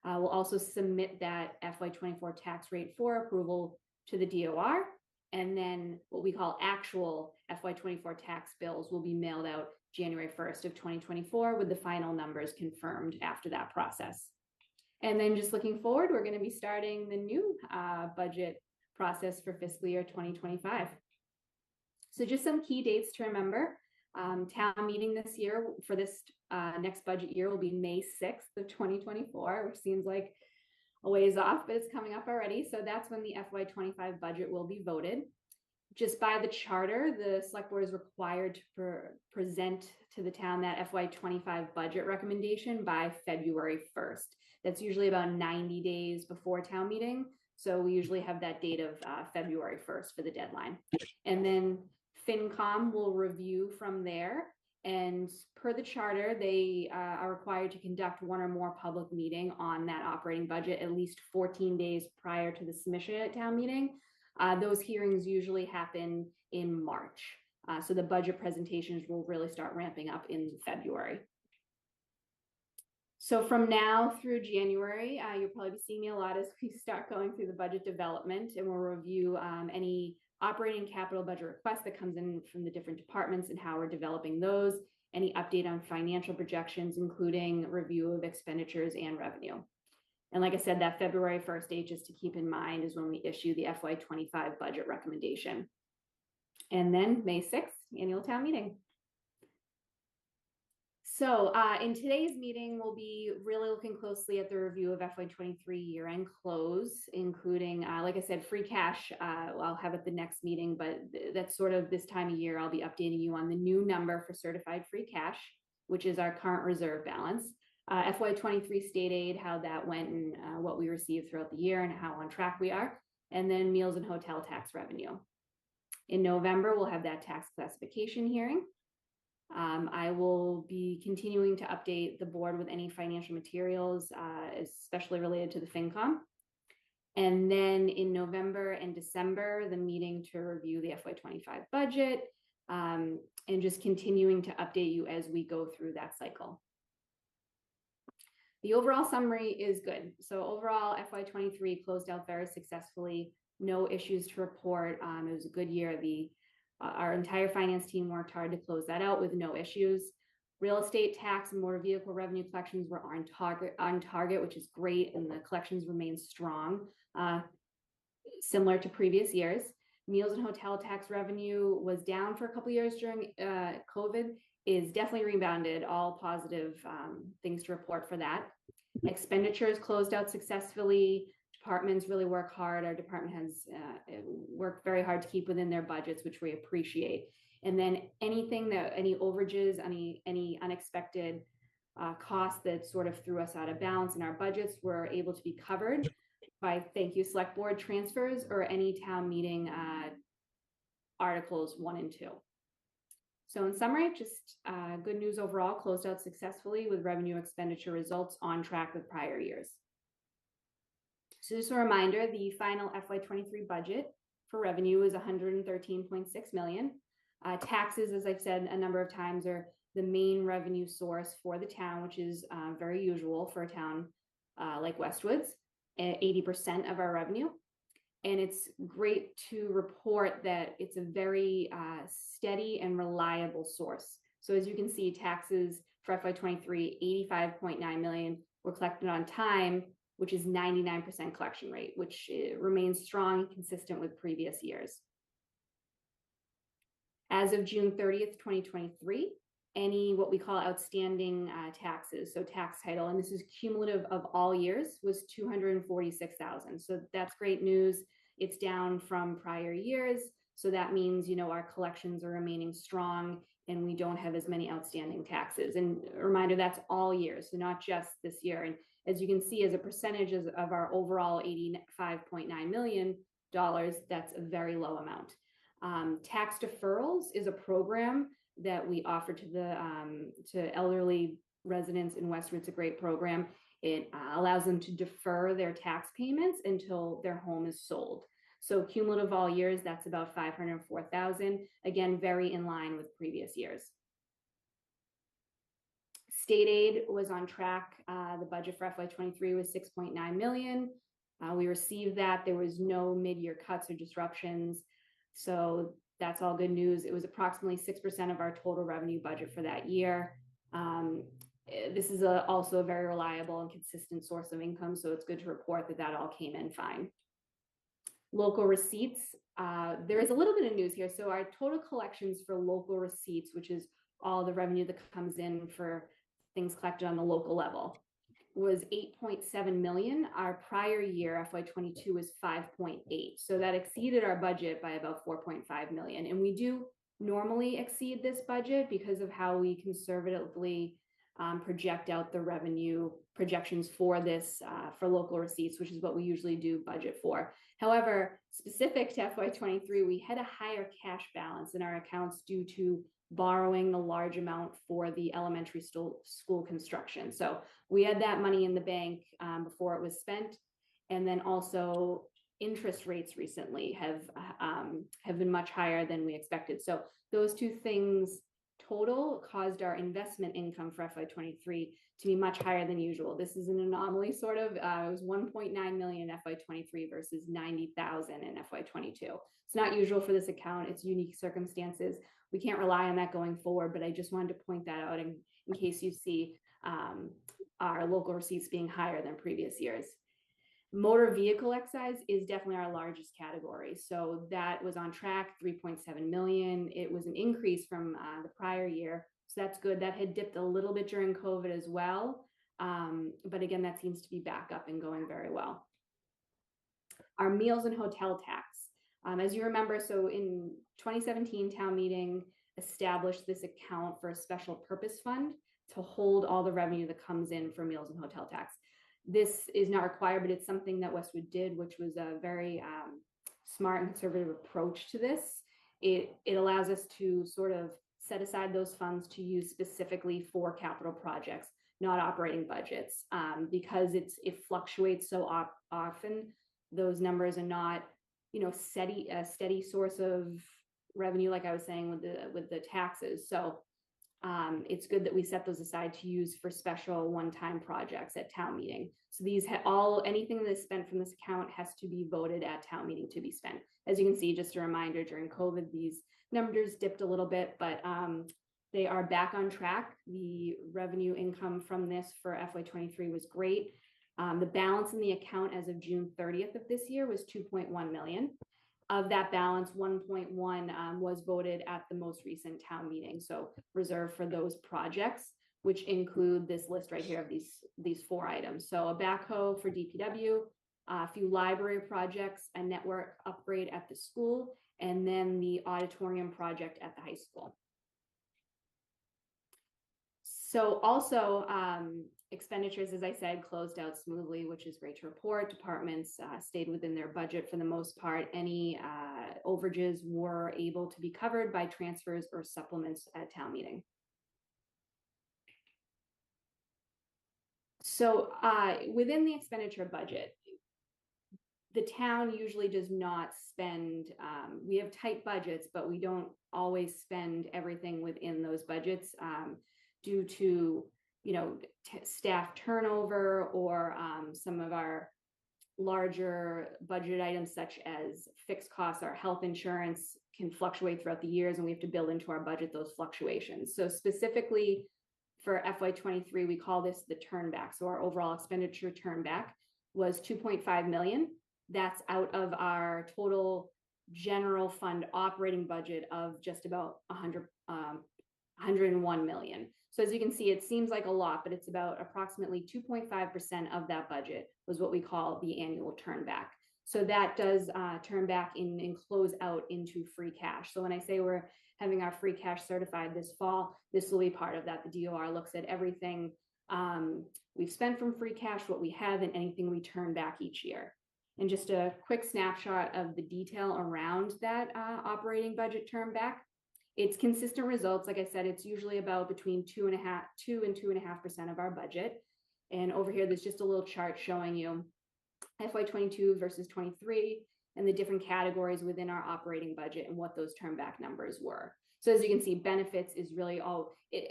Speaker 8: We'll also submit that FY24 tax rate for approval to the DOR. And then what we call actual FY24 tax bills will be mailed out January 1st of 2024 with the final numbers confirmed after that process. And then just looking forward, we're going to be starting the new budget process for fiscal year 2025. So just some key dates to remember. Town meeting this year for this next budget year will be May 6th of 2024, which seems like a ways off, but it's coming up already. So that's when the FY25 budget will be voted. Just by the charter, the select board is required to present to the town that FY25 budget recommendation by February 1st. That's usually about 90 days before town meeting. So we usually have that date of February 1st for the deadline. And then FinCom will review from there. And per the charter, they are required to conduct one or more public meeting on that operating budget at least 14 days prior to the submission at town meeting. Those hearings usually happen in March. So the budget presentations will really start ramping up in February. So from now through January, you'll probably be seeing me a lot as we start going through the budget development, and we'll review any operating capital budget request that comes in from the different departments and how we're developing those, any update on financial projections, including review of expenditures and revenue. And like I said, that February 1st date, just to keep in mind, is when we issue the FY25 budget recommendation. And then May 6th, annual town meeting. So in today's meeting, we'll be really looking closely at the review of FY23 year-end close, including, like I said, free cash. I'll have at the next meeting, but that's sort of this time of year. I'll be updating you on the new number for certified free cash, which is our current reserve balance. FY23 state aid, how that went and what we received throughout the year and how on track we are. And then meals and hotel tax revenue. In November, we'll have that tax classification hearing. I will be continuing to update the board with any financial materials, especially related to the FinCom. And then in November and December, the meeting to review the FY25 budget, and just continuing to update you as we go through that cycle. The overall summary is good. So overall, FY23 closed out very successfully. No issues to report. It was a good year. Our entire finance team worked hard to close that out with no issues. Real estate tax and motor vehicle revenue collections were on target, which is great, and the collections remain strong, similar to previous years. Meals and hotel tax revenue was down for a couple of years during COVID, is definitely rebounded. All positive things to report for that. Expenditures closed out successfully. Departments really work hard. Our department has worked very hard to keep within their budgets, which we appreciate. And then any overages, any unexpected costs that sort of threw us out of balance in our budgets were able to be covered by, thank you, select board transfers or any town meeting articles 1 and 2. So in summary, just good news overall, closed out successfully with revenue expenditure results on track with prior years. So just a reminder, the final FY23 budget for revenue is $113.6 million. Taxes, as I've said a number of times, are the main revenue source for the town, which is very usual for a town like Westwoods, 80% of our revenue. And it's great to report that it's a very steady and reliable source. So as you can see, taxes for FY23, $85.9 million were collected on time, which is 99% collection rate, which remains strong and consistent with previous years. As of June 30th, 2023, any what we call outstanding taxes, so tax title, and this is cumulative of all years, was $246,000. So that's great news. It's down from prior years. So that means, our collections are remaining strong and we don't have as many outstanding taxes. And a reminder, that's all years, so not just this year. And as you can see, as a percentage of our overall $85.9 million, that's a very low amount. Tax deferrals is a program that we offer to elderly residents in Westwood. It's a great program. It allows them to defer their tax payments until their home is sold. So cumulative all years, that's about $504,000. Again, very in line with previous years. State aid was on track. The budget for FY23 was $6.9 million. We received that. There was no mid-year cuts or disruptions. So that's all good news. It was approximately 6% of our total revenue budget for that year. This is also a very reliable and consistent source of income. So it's good to report that all came in fine. Local receipts. There is a little bit of news here. So our total collections for local receipts, which is all the revenue that comes in for things collected on the local level, was $8.7 million. Our prior year, FY22, was $5.8. So that exceeded our budget by about $4.5 million. And we do normally exceed this budget because of how we conservatively project out the revenue projections for this, for local receipts, which is what we usually do budget for. However, specific to FY23, we had a higher cash balance in our accounts due to borrowing the large amount for the elementary school construction. So we had that money in the bank before it was spent. And then also interest rates recently have been much higher than we expected. So those two things total caused our investment income for FY23 to be much higher than usual. This is an anomaly, sort of. It was 1.9 million in FY23 versus 90,000 in FY22. It's not usual for this account. It's unique circumstances. We can't rely on that going forward, but I just wanted to point that out in case you see our local receipts being higher than previous years. Motor vehicle excise is definitely our largest category. So that was on track, 3.7 million. It was an increase from the prior year. So that's good. That had dipped a little bit during COVID as well. But again, that seems to be back up and going very well. Our meals and hotel tax. As you remember, so in 2017, town meeting established this account for a special purpose fund to hold all the revenue that comes in for meals and hotel tax. This is not required, but it's something that Westwood did, which was a very smart and conservative approach to this. It allows us to sort of set aside those funds to use specifically for capital projects, not operating budgets, because it fluctuates so often. Those numbers are not, a steady source of revenue, like I was saying with the taxes. So it's good that we set those aside to use for special one-time projects at town meeting. So these anything that's spent from this account has to be voted at town meeting to be spent. As you can see, just a reminder, during COVID, these numbers dipped a little bit, but they are back on track. The revenue income from this for FY23 was great. The balance in the account as of June 30th of this year was 2.1 million. Of that balance, 1.1 was voted at the most recent town meeting. So reserved for those projects, which include this list right here of these 4 items. So a backhoe for DPW, a few library projects, a network upgrade at the school, and then the auditorium project at the high school. So also expenditures, as I said, closed out smoothly, which is great to report. Departments stayed within their budget for the most part. Any overages were able to be covered by transfers or supplements at town meeting. So within the expenditure budget, the town usually does not spend, we have tight budgets, but we don't always spend everything within those budgets due to, staff turnover or some of our larger budget items such as fixed costs. Our health insurance can fluctuate throughout the years, and we have to build into our budget those fluctuations. So specifically for FY23, we call this the turnback. So our overall expenditure turnback was 2.5 million. That's out of our total general fund operating budget of just about 101 million. So as you can see, it seems like a lot, but it's about approximately 2.5% of that budget was what we call the annual turnback. So that does turn back and close out into free cash. So when I say we're having our free cash certified this fall, this will be part of that. The DOR looks at everything we've spent from free cash, what we have, and anything we turn back each year. And just a quick snapshot of the detail around that operating budget turn back. It's consistent results. Like I said, it's usually about between 2 and 2.5% of our budget. And over here, there's just a little chart showing you FY22 versus 23 and the different categories within our operating budget and what those turn back numbers were. So as you can see, benefits is really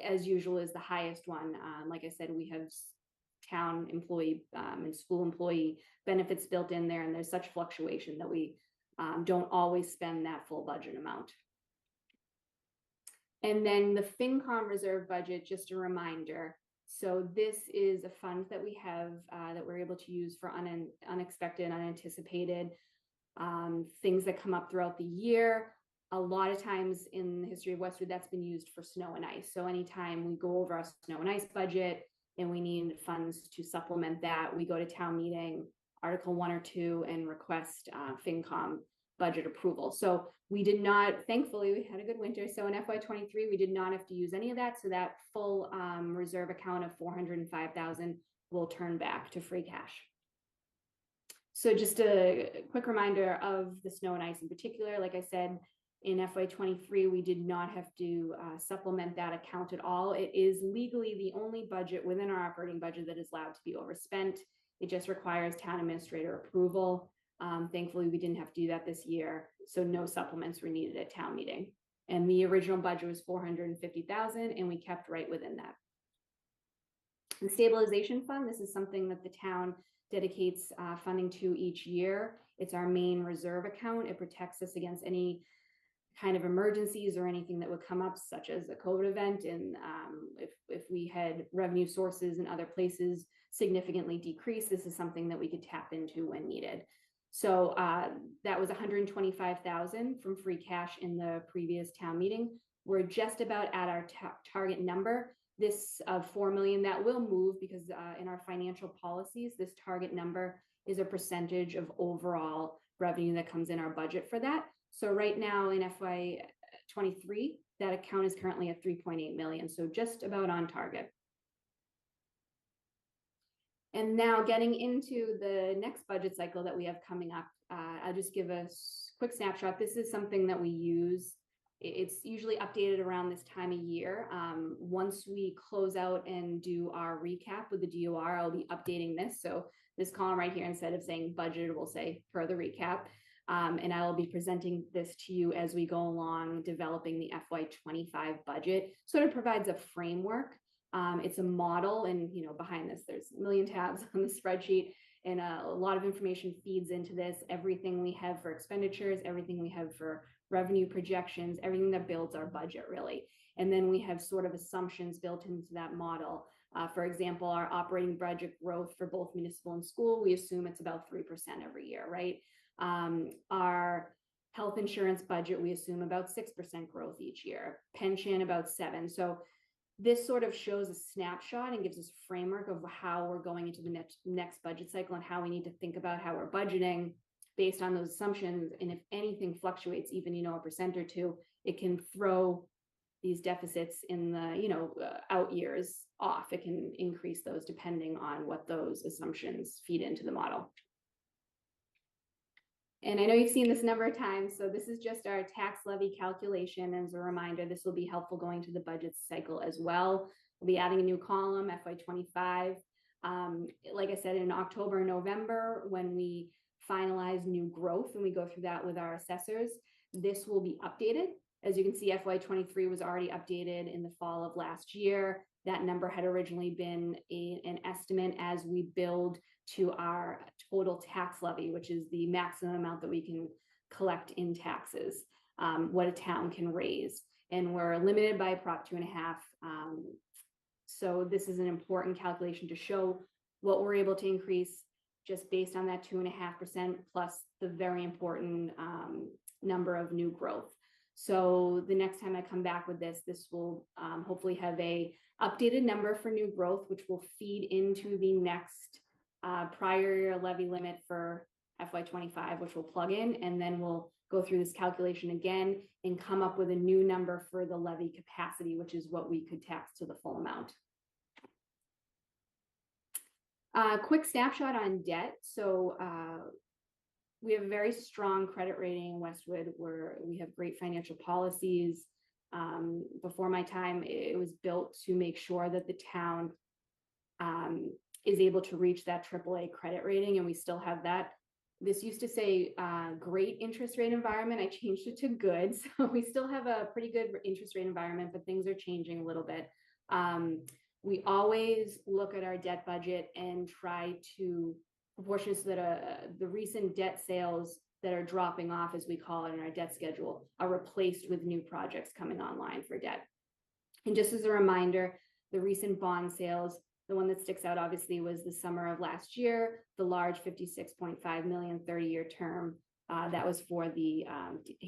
Speaker 8: as usual, is the highest one. Like I said, we have town employee and school employee benefits built in there, and there's such fluctuation that we don't always spend that full budget amount. And then the FinCom reserve budget, just a reminder. So this is a fund that we have that we're able to use for unexpected, unanticipated things that come up throughout the year. A lot of times in the history of Westwood, that's been used for snow and ice. So anytime we go over our snow and ice budget and we need funds to supplement that, we go to town meeting, Article 1 or 2, and request FinCom budget approval. So we did not, thankfully, we had a good winter. So in FY23, we did not have to use any of that. So that full reserve account of 405,000 will turn back to free cash. So just a quick reminder of the snow and ice in particular. Like I said, in FY23, we did not have to supplement that account at all. It is legally the only budget within our operating budget that is allowed to be overspent. It just requires town administrator approval. Thankfully, we didn't have to do that this year, so no supplements were needed at town meeting. And the original budget was $450,000, and we kept right within that. The stabilization fund, this is something that the town dedicates funding to each year. It's our main reserve account. It protects us against any kind of emergencies or anything that would come up, such as a COVID event. And if we had revenue sources in other places significantly decrease, this is something that we could tap into when needed. So that was $125,000 from free cash in the previous town meeting. We're just about at our target number. This of 4 million, that will move because in our financial policies, this target number is a percentage of overall revenue that comes in our budget for that. So right now in FY23, that account is currently at 3.8 million. So just about on target. And now getting into the next budget cycle that we have coming up, I'll just give a quick snapshot. This is something that we use. It's usually updated around this time of year. Once we close out and do our recap with the DOR, I'll be updating this. So this column right here, instead of saying budget, will say per the recap. And I will be presenting this to you as we go along developing the FY25 budget. Sort of provides a framework. It's a model, and behind this, there's a million tabs on the spreadsheet, and a lot of information feeds into this. Everything we have for expenditures, everything we have for revenue projections, everything that builds our budget, really. And then we have sort of assumptions built into that model. For example, our operating budget growth for both municipal and school, we assume it's about 3% every year, right? Our health insurance budget, we assume about 6% growth each year. Pension, about 7%. So this sort of shows a snapshot and gives us a framework of how we're going into the next budget cycle and how we need to think about how we're budgeting based on those assumptions. And if anything fluctuates, even, a percent or two, it can throw these deficits in the, out years off. It can increase those depending on what those assumptions feed into the model. And I know you've seen this a number of times, so this is just our tax levy calculation. As a reminder, this will be helpful going to the budget cycle as well. We'll be adding a new column, FY25. Like I said, in October and November, when we finalize new growth and we go through that with our assessors, this will be updated. As you can see, FY23 was already updated in the fall of last year. That number had originally been an estimate as we build to our total tax levy, which is the maximum amount that we can collect in taxes, what a town can raise. And we're limited by Prop 2.5. So this is an important calculation to show what we're able to increase just based on that 2.5% plus the very important number of new growth. So the next time I come back with this, this will hopefully have a updated number for new growth, which will feed into the next prior year levy limit for FY25, which we'll plug in, and then we'll go through this calculation again and come up with a new number for the levy capacity, which is what we could tax to the full amount. Quick snapshot on debt. So we have a very strong credit rating in Westwood, where we have great financial policies. Before my time, it was built to make sure that the town is able to reach that AAA credit rating, and we still have that. This used to say great interest rate environment. I changed it to good. So we still have a pretty good interest rate environment, but things are changing a little bit. We always look at our debt budget and try to proportion so that the recent debt sales that are dropping off, as we call it in our debt schedule, are replaced with new projects coming online for debt. And just as a reminder, the recent bond sales, the one that sticks out obviously was the summer of last year, the large 56.5 million 30-year term that was for the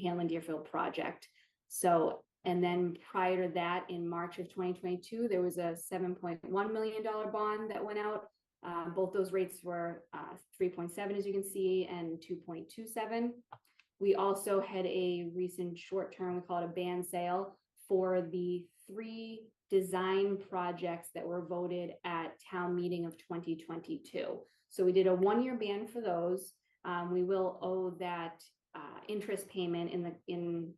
Speaker 8: Hanlon Deerfield project. So, and then prior to that, in March of 2022, there was a $7.1 million bond that went out. Both those rates were 3.7, as you can see, and 2.27. We also had a recent short term, we call it a band sale, for the 3 design projects that were voted at town meeting of 2022. So we did a 1-year ban for those. We will owe that interest payment in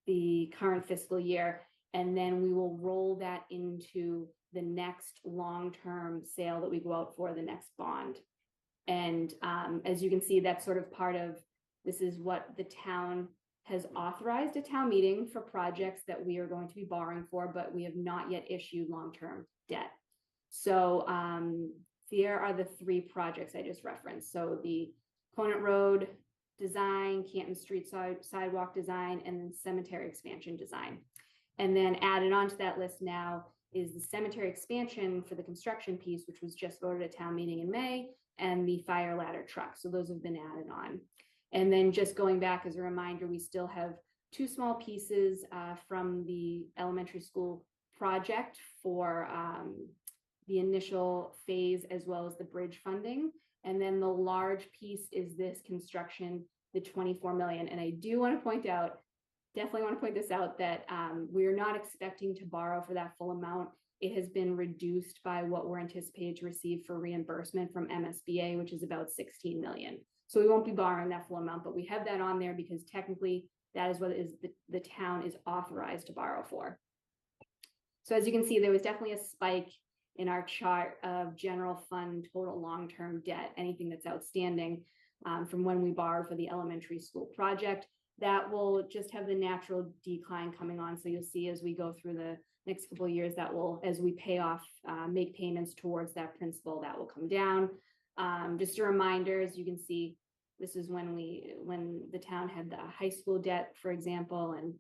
Speaker 8: the current fiscal year, and then we will roll that into the next long-term sale that we go out for, the next bond. And as you can see, that's sort of part of, this is what the town has authorized a town meeting for projects that we are going to be borrowing for, but we have not yet issued long-term debt. So here are the 3 projects I just referenced. So the Conant Road design, Canton Street sidewalk design, and then cemetery expansion design. And then added onto that list now is the cemetery expansion for the construction piece, which was just voted at town meeting in May, and the fire ladder truck. So those have been added on. And then just going back as a reminder, we still have 2 small pieces from the elementary school project for the initial phase, as well as the bridge funding. And then the large piece is this construction, the 24 million. And I do want to point out, definitely want to point this out, that we're not expecting to borrow for that full amount. It has been reduced by what we're anticipated to receive for reimbursement from MSBA, which is about 16 million. So we won't be borrowing that full amount, but we have that on there because technically that is what is the town is authorized to borrow for. So as you can see, there was definitely a spike in our chart of general fund total long-term debt, anything that's outstanding from when we borrowed for the elementary school project. That will just have the natural decline coming on. So you'll see as we go through the next couple of years, that will, as we pay off, make payments towards that principal, that will come down. Just a reminder, as you can see, this is when the town had the high school debt, for example, and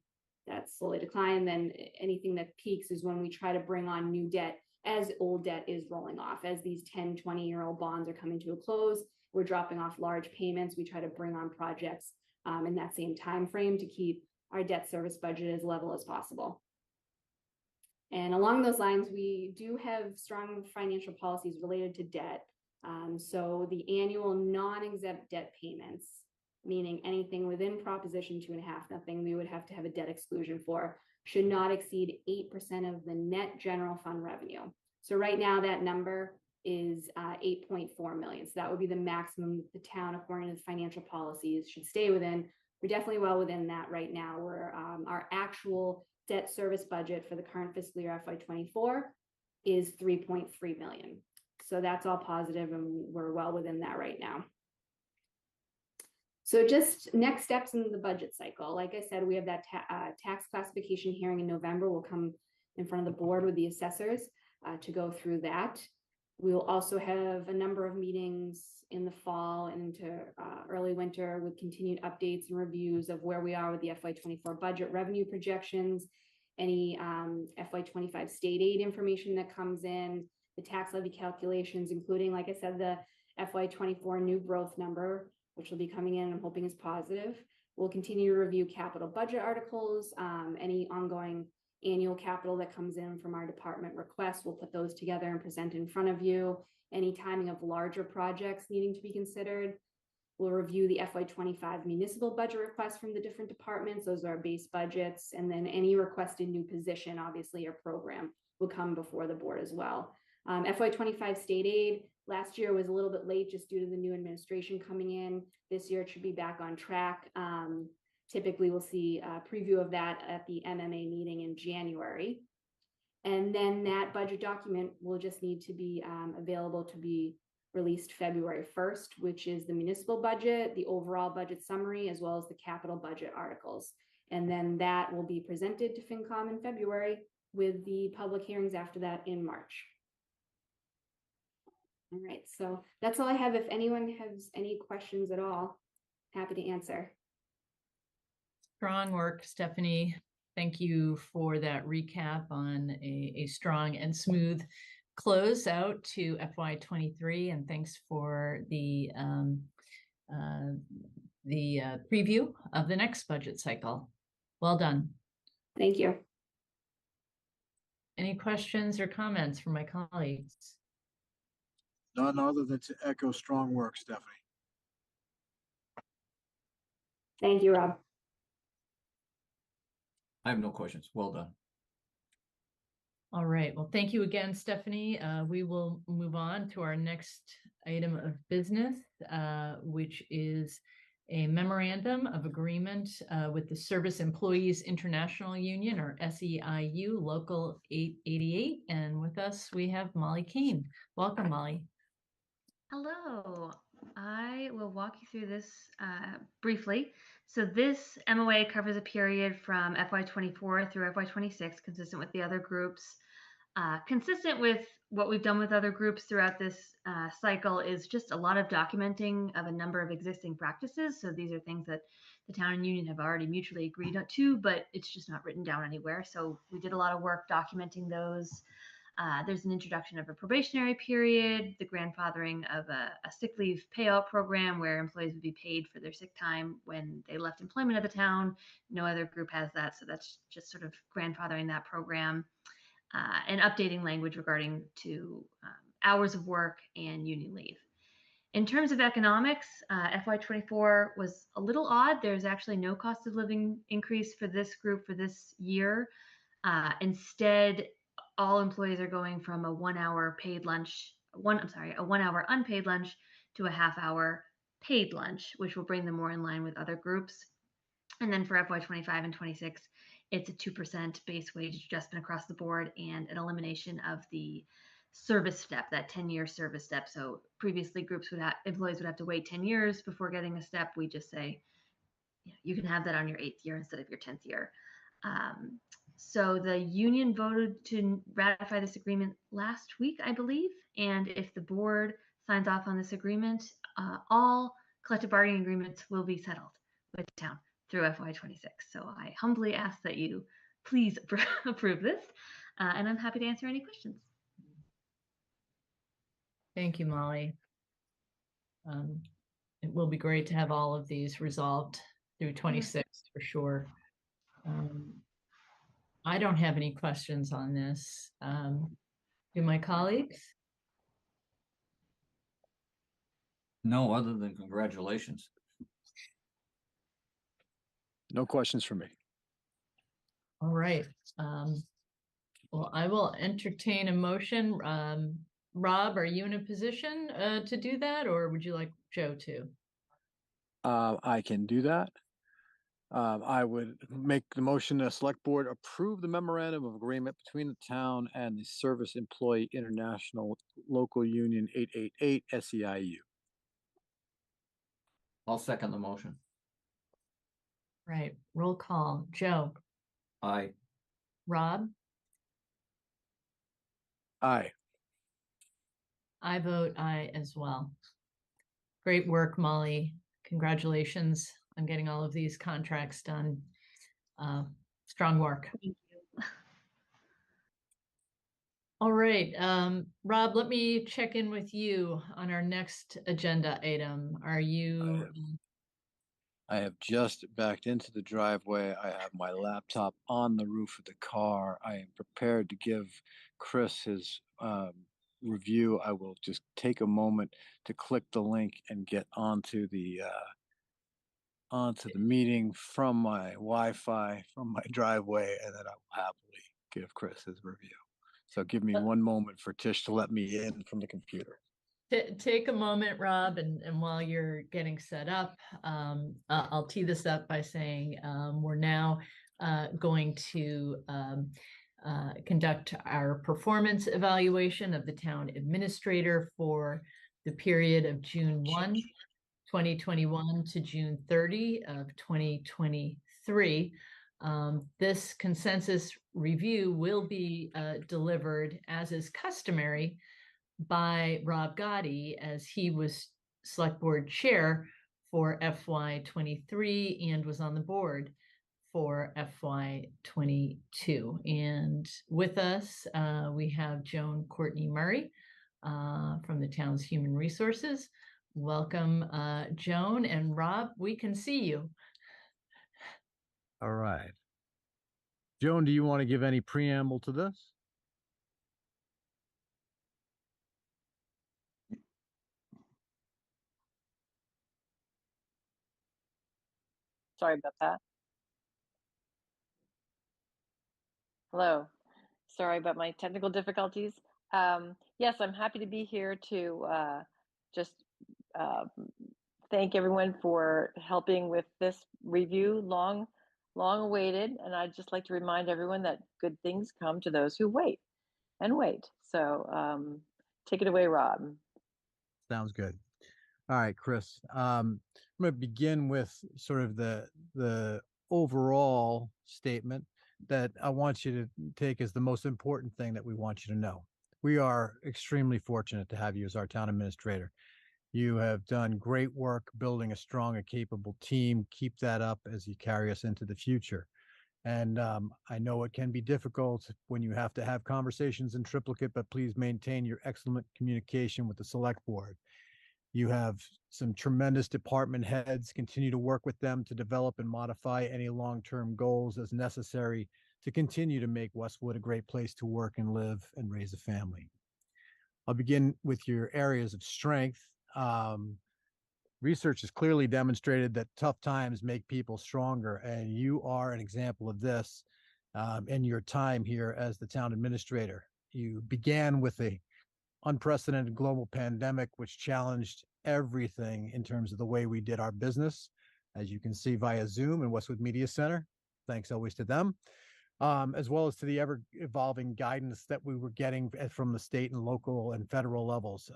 Speaker 8: that slowly declined. Then anything that peaks is when we try to bring on new debt as old debt is rolling off. As these 10, 20-year-old bonds are coming to a close, we're dropping off large payments. We try to bring on projects in that same time frame to keep our debt service budget as level as possible. And along those lines, we do have strong financial policies related to debt. So the annual non-exempt debt payments, meaning anything within Proposition 2.5, nothing we would have to have a debt exclusion for, should not exceed 8% of the net general fund revenue. So right now that number is 8.4 million. So that would be the maximum the town, according to the financial policies, should stay within. We're definitely well within that right now, where our actual debt service budget for the current fiscal year FY24 is 3.3 million. So that's all positive, and we're well within that right now. So just next steps in the budget cycle. Like I said, we have that tax classification hearing in November. We'll come in front of the board with the assessors to go through that. We will also have a number of meetings in the fall and into early winter with continued updates and reviews of where we are with the FY24 budget revenue projections, any FY25 state aid information that comes in, the tax levy calculations, including, like I said, the FY24 new growth number, which will be coming in, I'm hoping is positive. We'll continue to review capital budget articles, any ongoing annual capital that comes in from our department requests. We'll put those together and present in front of you. Any timing of larger projects needing to be considered. We'll review the FY25 municipal budget requests from the different departments. Those are our base budgets. And then any requested new position, obviously, or program will come before the board as well. FY25 state aid, last year was a little bit late just due to the new administration coming in. This year it should be back on track. Typically we'll see a preview of that at the MMA meeting in January. And then that budget document will just need to be available to be released February 1st, which is the municipal budget, the overall budget summary, as well as the capital budget articles. And then that will be presented to FinCom in February with the public hearings after that in March. All right, so that's all I have. If anyone has any questions at all, happy to answer.
Speaker 1: Strong work, Stephanie. Thank you for that recap on a strong and smooth close out to FY23, and thanks for the preview of the next budget cycle. Well done.
Speaker 8: Thank you.
Speaker 1: Any questions or comments from my colleagues?
Speaker 3: None other than to echo strong work, Stephanie.
Speaker 8: Thank you, Rob.
Speaker 2: I have no questions. Well done.
Speaker 1: All right. Well, thank you again, Stephanie. We will move on to our next item of business, which is a memorandum of agreement with the Service Employees International Union, or SEIU, Local 888. And with us, we have Molly Kane. Welcome, Molly.
Speaker 11: Hello. I will walk you through this briefly. So this MOA covers a period from FY24 through FY26, consistent with the other groups. Consistent with what we've done with other groups throughout this cycle is just a lot of documenting of a number of existing practices. So these are things that the town and union have already mutually agreed to, but it's just not written down anywhere. So we did a lot of work documenting those. There's an introduction of a probationary period, the grandfathering of a sick leave payout program where employees would be paid for their sick time when they left employment of the town. No other group has that, so that's just sort of grandfathering that program, and updating language regarding to hours of work and union leave. In terms of economics, FY24 was a little odd. There's actually no cost of living increase for this group for this year. Instead, all employees are going from a 1 hour paid lunch, a 1 hour unpaid lunch to a half hour paid lunch, which will bring them more in line with other groups. And then for FY25 and 26, it's a 2% base wage adjustment across the board and an elimination of the service step, that 10-year service step. So previously employees would have to wait 10 years before getting a step. We just say, you can have that on your 8th year instead of your 10th year. So the union voted to ratify this agreement last week, I believe. And if the board signs off on this agreement, all collective bargaining agreements will be settled with the town through FY26. So I humbly ask that you please approve this, and I'm happy to answer any questions.
Speaker 1: Thank you, Molly. It will be great to have all of these resolved through 26 for sure. I don't have any questions on this. Do my colleagues?
Speaker 2: No, other than congratulations.
Speaker 3: No questions for me.
Speaker 1: All right. Well, I will entertain a motion. Rob, are you in a position to do that, or would you like Joe to?
Speaker 3: I can do that. I would make the motion the select board approve the memorandum of agreement between the town and the Service Employee International Local Union 888 SEIU.
Speaker 2: I'll second the motion.
Speaker 1: Right. Roll call. Joe.
Speaker 2: Aye.
Speaker 1: Rob.
Speaker 3: Aye.
Speaker 1: I vote aye as well. Great work, Molly. Congratulations on getting all of these contracts done. Strong work.
Speaker 11: Thank you.
Speaker 1: All right, Rob, let me check in with you on our next agenda item. Are you?
Speaker 3: I have just backed into the driveway. I have my laptop on the roof of the car. I am prepared to give Chris his review. I will just take a moment to click the link and get onto the meeting from my Wi-Fi from my driveway, and then I will happily give Chris his review. So give me one moment for Tish to let me in from the computer.
Speaker 1: Take a moment, Rob, and while you're getting set up, I'll tee this up by saying we're now going to conduct our performance evaluation of the town administrator for the period of June 1, 2021 to June 30 of 2023. This consensus review will be delivered, as is customary, by Rob Gotti, as he was select board chair for FY23 and was on the board for FY22. And with us, we have Joan Courtney Murray from the town's Human Resources. Welcome, Joan, and Rob, we can see you.
Speaker 3: All right. Joan, do you want to give any preamble to this?
Speaker 12: Sorry about that. Hello. Sorry about my technical difficulties. Yes, I'm happy to be here to just uh, thank everyone for helping with this review, long awaited. And I'd just like to remind everyone that good things come to those who wait and wait. So take it away, Rob.
Speaker 3: Sounds good. All right, Chris. I'm going to begin with sort of the overall statement that I want you to take as the most important thing that we want you to know. We are extremely fortunate to have you as our town administrator. You have done great work building a strong and capable team. Keep that up as you carry us into the future. And I know it can be difficult when you have to have conversations in triplicate, but please maintain your excellent communication with the select board. You have some tremendous department heads. Continue to work with them to develop and modify any long-term goals as necessary to continue to make Westwood a great place to work and live and raise a family. I'll begin with your areas of strength. Research has clearly demonstrated that tough times make people stronger, and you are an example of this in your time here as the town administrator. You began with a unprecedented global pandemic, which challenged everything in terms of the way we did our business, as you can see via Zoom and Westwood Media Center. Thanks always to them, as well as to the ever evolving guidance that we were getting from the state and local and federal levels.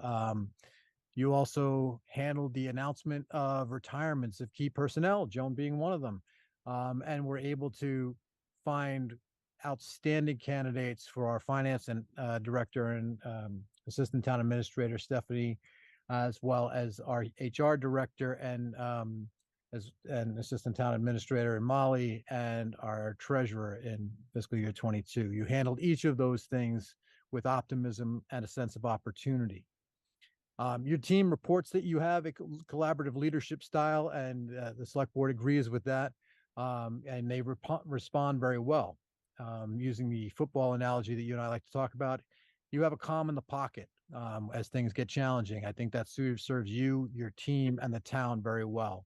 Speaker 3: You also handled the announcement of retirements of key personnel, Joan being one of them, and were able to find outstanding candidates for our finance and director and assistant town administrator Stephanie, as well as our HR director and assistant town administrator in Molly, and our treasurer in fiscal year 22. You handled each of those things with optimism and a sense of opportunity. Your team reports that you have a collaborative leadership style, and the select board agrees with that, and they respond very well. Using the football analogy that you and I like to talk about, you have a calm in the pocket as things get challenging. I think that serves you, your team, and the town very well.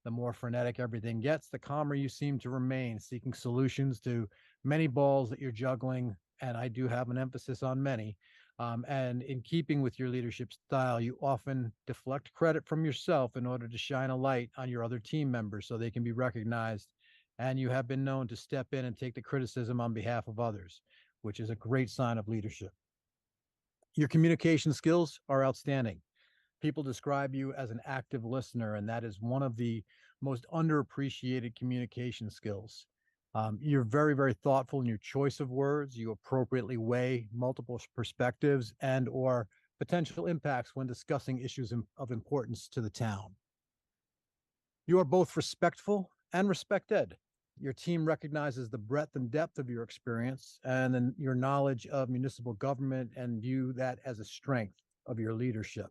Speaker 3: The more frenetic everything gets, the calmer you seem to remain, seeking solutions to many balls that you're juggling, and I do have an emphasis on many. And in keeping with your leadership style, you often deflect credit from yourself in order to shine a light on your other team members so they can be recognized. And you have been known to step in and take the criticism on behalf of others, which is a great sign of leadership. Your communication skills are outstanding. People describe you as an active listener, and that is one of the most underappreciated communication skills. You're very, very thoughtful in your choice of words. You appropriately weigh multiple perspectives and or potential impacts when discussing issues of importance to the town. You are both respectful and respected. Your team recognizes the breadth and depth of your experience and then your knowledge of municipal government and view that as a strength of your leadership.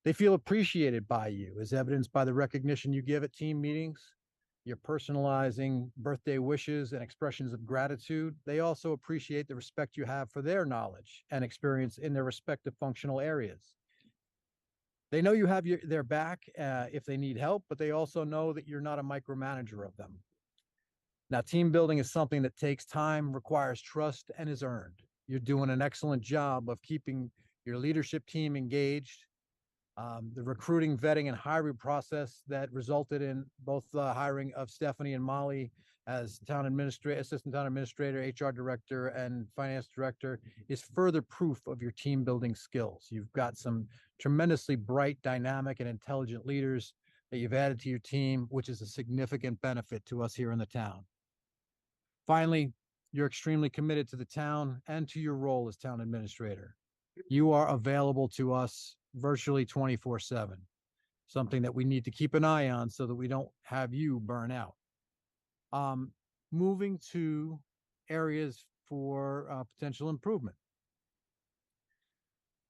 Speaker 3: They feel appreciated by you, as evidenced by the recognition you give at team meetings, your personalizing birthday wishes and expressions of gratitude. They also appreciate the respect you have for their knowledge and experience in their respective functional areas. They know you have their back if they need help, but they also know that you're not a micromanager of them. Now, team building is something that takes time, requires trust, and is earned. You're doing an excellent job of keeping your leadership team engaged. The recruiting, vetting, and hiring process that resulted in both the hiring of Stephanie and Molly as assistant town administrator, HR director, and finance director is further proof of your team building skills. You've got some tremendously bright, dynamic, and intelligent leaders that you've added to your team, which is a significant benefit to us here in the town. Finally, you're extremely committed to the town and to your role as town administrator. You are available to us virtually 24/7, something that we need to keep an eye on so that we don't have you burn out. Moving to areas for potential improvement.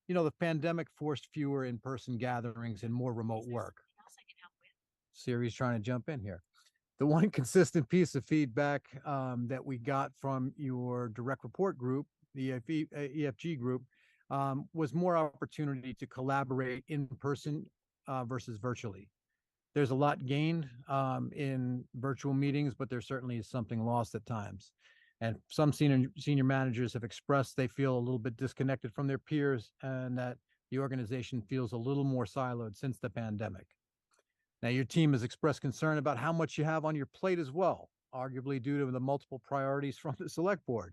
Speaker 3: You know, the pandemic forced fewer in-person gatherings and more remote work. Siri's trying to jump in here. The one consistent piece of feedback that we got from your direct report group, the EFG group, was more opportunity to collaborate in person versus virtually. There's a lot gained in virtual meetings, but there certainly is something lost at times. And some senior managers have expressed they feel a little bit disconnected from their peers and that the organization feels a little more siloed since the pandemic. Now, your team has expressed concern about how much you have on your plate as well, arguably due to the multiple priorities from the select board.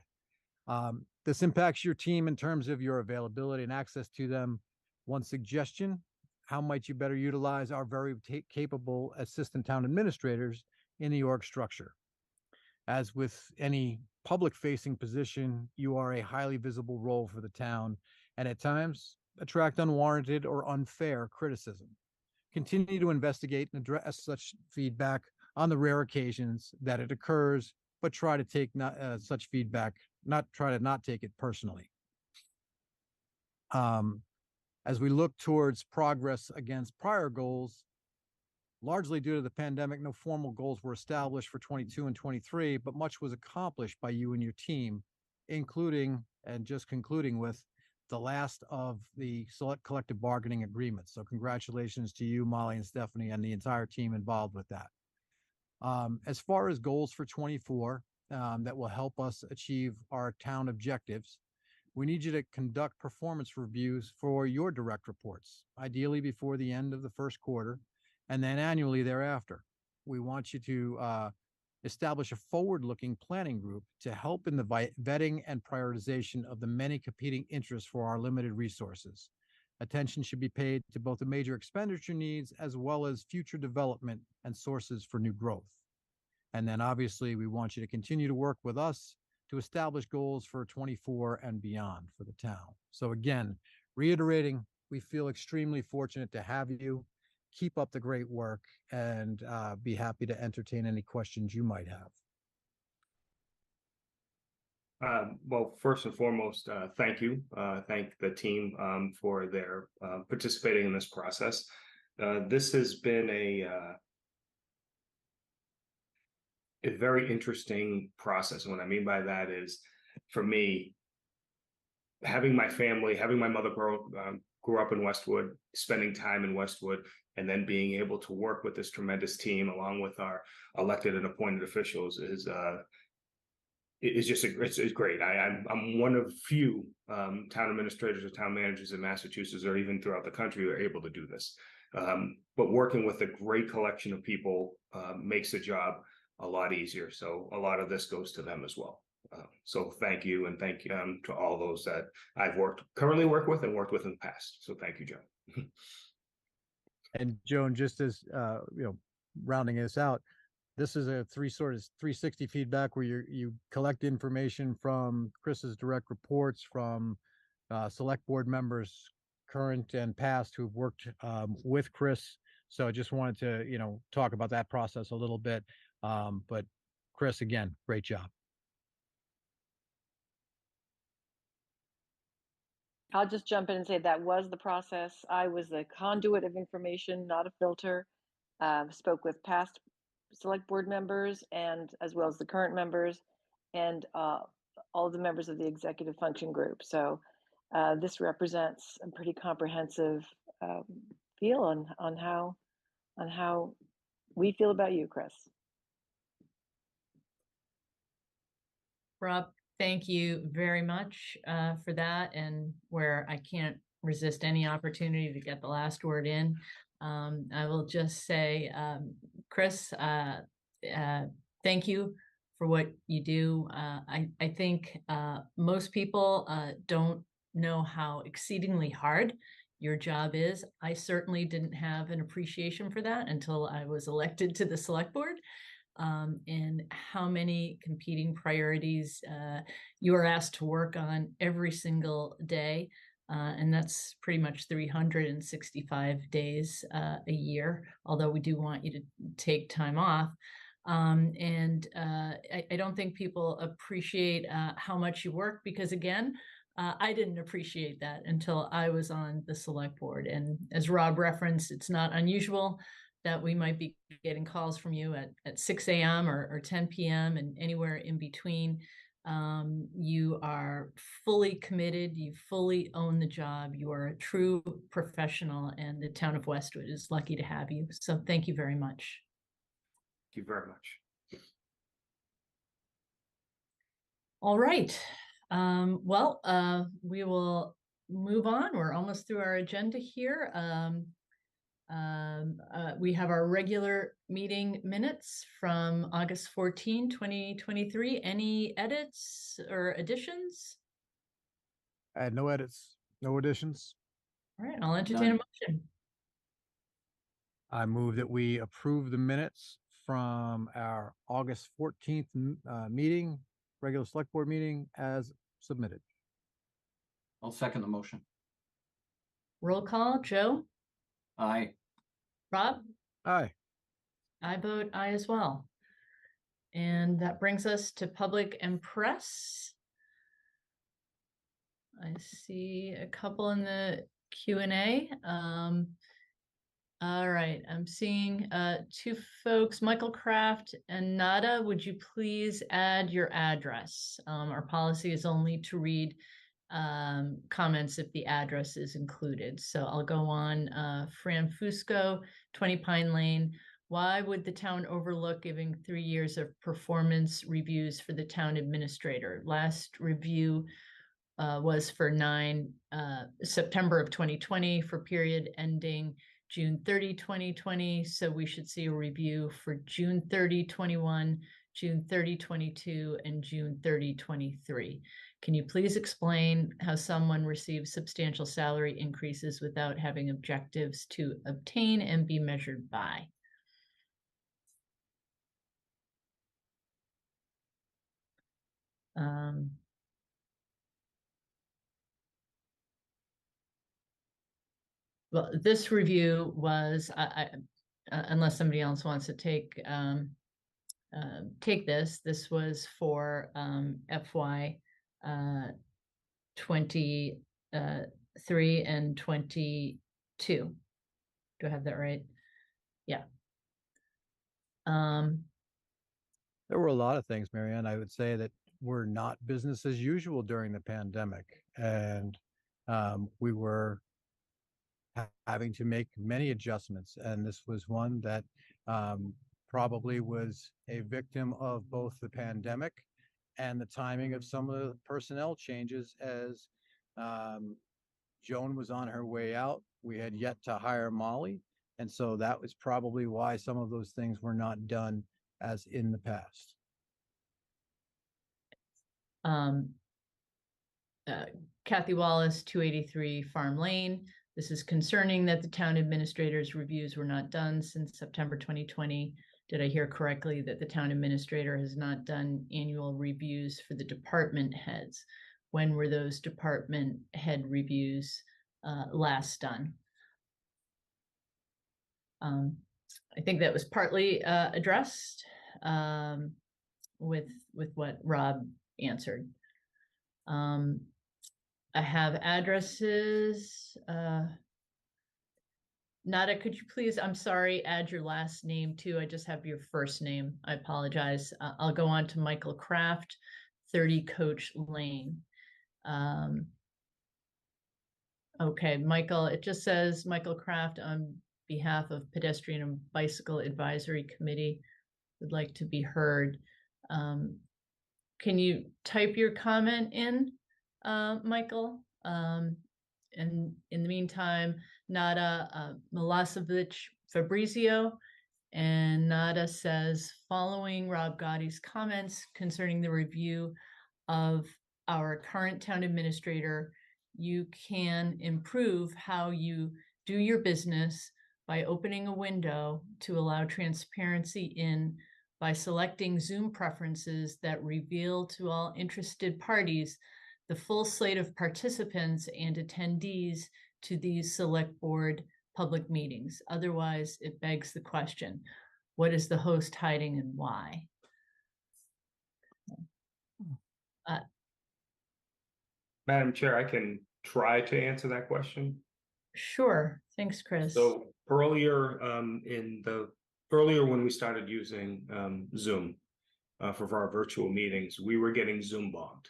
Speaker 3: This impacts your team in terms of your availability and access to them. One suggestion, how might you better utilize our very capable assistant town administrators in the org structure? As with any public-facing position, you are a highly visible role for the town, and at times attract unwarranted or unfair criticism. Continue to investigate and address such feedback on the rare occasions that it occurs, but try to take such feedback, try to not take it personally. As we look towards progress against prior goals, largely due to the pandemic, no formal goals were established for 22 and 23, but much was accomplished by you and your team, including and just concluding with the last of the select collective bargaining agreements. So congratulations to you, Molly and Stephanie, and the entire team involved with that. As far as goals for 24 that will help us achieve our town objectives, we need you to conduct performance reviews for your direct reports, ideally before the end of the first quarter, and then annually thereafter. We want you to establish a forward-looking planning group to help in the vetting and prioritization of the many competing interests for our limited resources. Attention should be paid to both the major expenditure needs as well as future development and sources for new growth. And then obviously we want you to continue to work with us to establish goals for 24 and beyond for the town. So again, reiterating, we feel extremely fortunate to have you. Keep up the great work, and be happy to entertain any questions you might have.
Speaker 7: Well, first and foremost, thank you. Thank the team for their participating in this process. This has been a very interesting process. And what I mean by that is, for me, having my family, having my mother grew up in Westwood, spending time in Westwood, and then being able to work with this tremendous team along with our elected and appointed officials is just it's great. I'm one of few town administrators or town managers in Massachusetts or even throughout the country who are able to do this. But working with a great collection of people makes the job a lot easier. So a lot of this goes to them as well. So thank you, and thank you to all those that I've currently worked with and worked with in the past. So thank you, Joan.
Speaker 3: And Joan, just as rounding this out, this is a 360 feedback where you collect information from Chris's direct reports, from select board members, current and past, who've worked with Chris. So I just wanted to talk about that process a little bit. But Chris, again, great job.
Speaker 12: I'll just jump in and say that was the process. I was the conduit of information, not a filter. Spoke with past select board members and as well as the current members and all of the members of the executive function group. So this represents a pretty comprehensive feel on how we feel about you, Chris.
Speaker 1: Rob, thank you very much for that. And where I can't resist any opportunity to get the last word in, I will just say, Chris, thank you for what you do. I think most people don't know how exceedingly hard your job is. I certainly didn't have an appreciation for that until I was elected to the select board. And how many competing priorities you are asked to work on every single day. And that's pretty much 365 days a year, although we do want you to take time off. I don't think people appreciate how much you work because, again, I didn't appreciate that until I was on the select board. And as Rob referenced, it's not unusual that we might be getting calls from you at 6 a.m. or 10 p.m. and anywhere in between. You are fully committed. You fully own the job. You are a true professional, and the town of Westwood is lucky to have you. So thank you very much.
Speaker 7: Thank you very much.
Speaker 1: All right. We will move on. We're almost through our agenda here. We have our regular meeting minutes from August 14, 2023. Any edits or additions?
Speaker 3: I had no edits, no additions.
Speaker 1: All right, I'll entertain a motion.
Speaker 3: I move that we approve the minutes from our August 14th meeting, regular select board meeting as submitted.
Speaker 2: I'll second the motion.
Speaker 1: Roll call, Joe,
Speaker 2: Aye.
Speaker 1: Rob,
Speaker 3: Aye.
Speaker 1: I vote aye as well. And that brings us to public and press. I see a couple in the Q&A. All right, I'm seeing two folks, Michael Kraft and Nada. Would you please add your address? Our policy is only to read comments if the address is included. So I'll go on. Fran Fusco, 20 Pine Lane. Why would the town overlook giving 3 years of performance reviews for the town administrator? Last review was for September of 2020 for period ending June 30, 2020. So we should see a review for June 30, 21, June 30, 22, and June 30, 23. Can you please explain how someone receives substantial salary increases without having objectives to obtain and be measured by? Well, this review was, unless somebody else wants to take this was for FY 23 and 22. Do I have that right? Yeah.
Speaker 3: There were a lot of things, Marianne. I would say that we're not business as usual during the pandemic, and we were having to make many adjustments, and this was one that probably was a victim of both the pandemic and the timing of some of the personnel changes as Joan was on her way out. We had yet to hire Molly, and so that was probably why some of those things were not done as in the past.
Speaker 1: Kathy Wallace, 283 Farm Lane. This is concerning that the town administrator's reviews were not done since September 2020. Did I hear correctly that the town administrator has not done annual reviews for the department heads? When were those department head reviews last done? I think that was partly addressed with what Rob answered. I have addresses. Nada, could you please, I'm sorry, add your last name too. I just have your first name. I apologize. I'll go on to Michael Kraft, 30 Coach Lane. Okay, Michael, it just says Michael Kraft on behalf of Pedestrian and Bicycle Advisory Committee would like to be heard. Can you type your comment in, Michael? And in the meantime, Nada Milosevic Fabrizio, and Nada says, following Rob Gotti's comments concerning the review of our current town administrator, you can improve how you do your business by opening a window to allow transparency in by selecting Zoom preferences that reveal to all interested parties the full slate of participants and attendees to these select board public meetings. Otherwise, it begs the question, what is the host hiding and why?
Speaker 7: Madam Chair, I can try to answer that question.
Speaker 1: Sure. Thanks, Chris.
Speaker 7: So earlier earlier when we started using Zoom for our virtual meetings, we were getting Zoom bombed.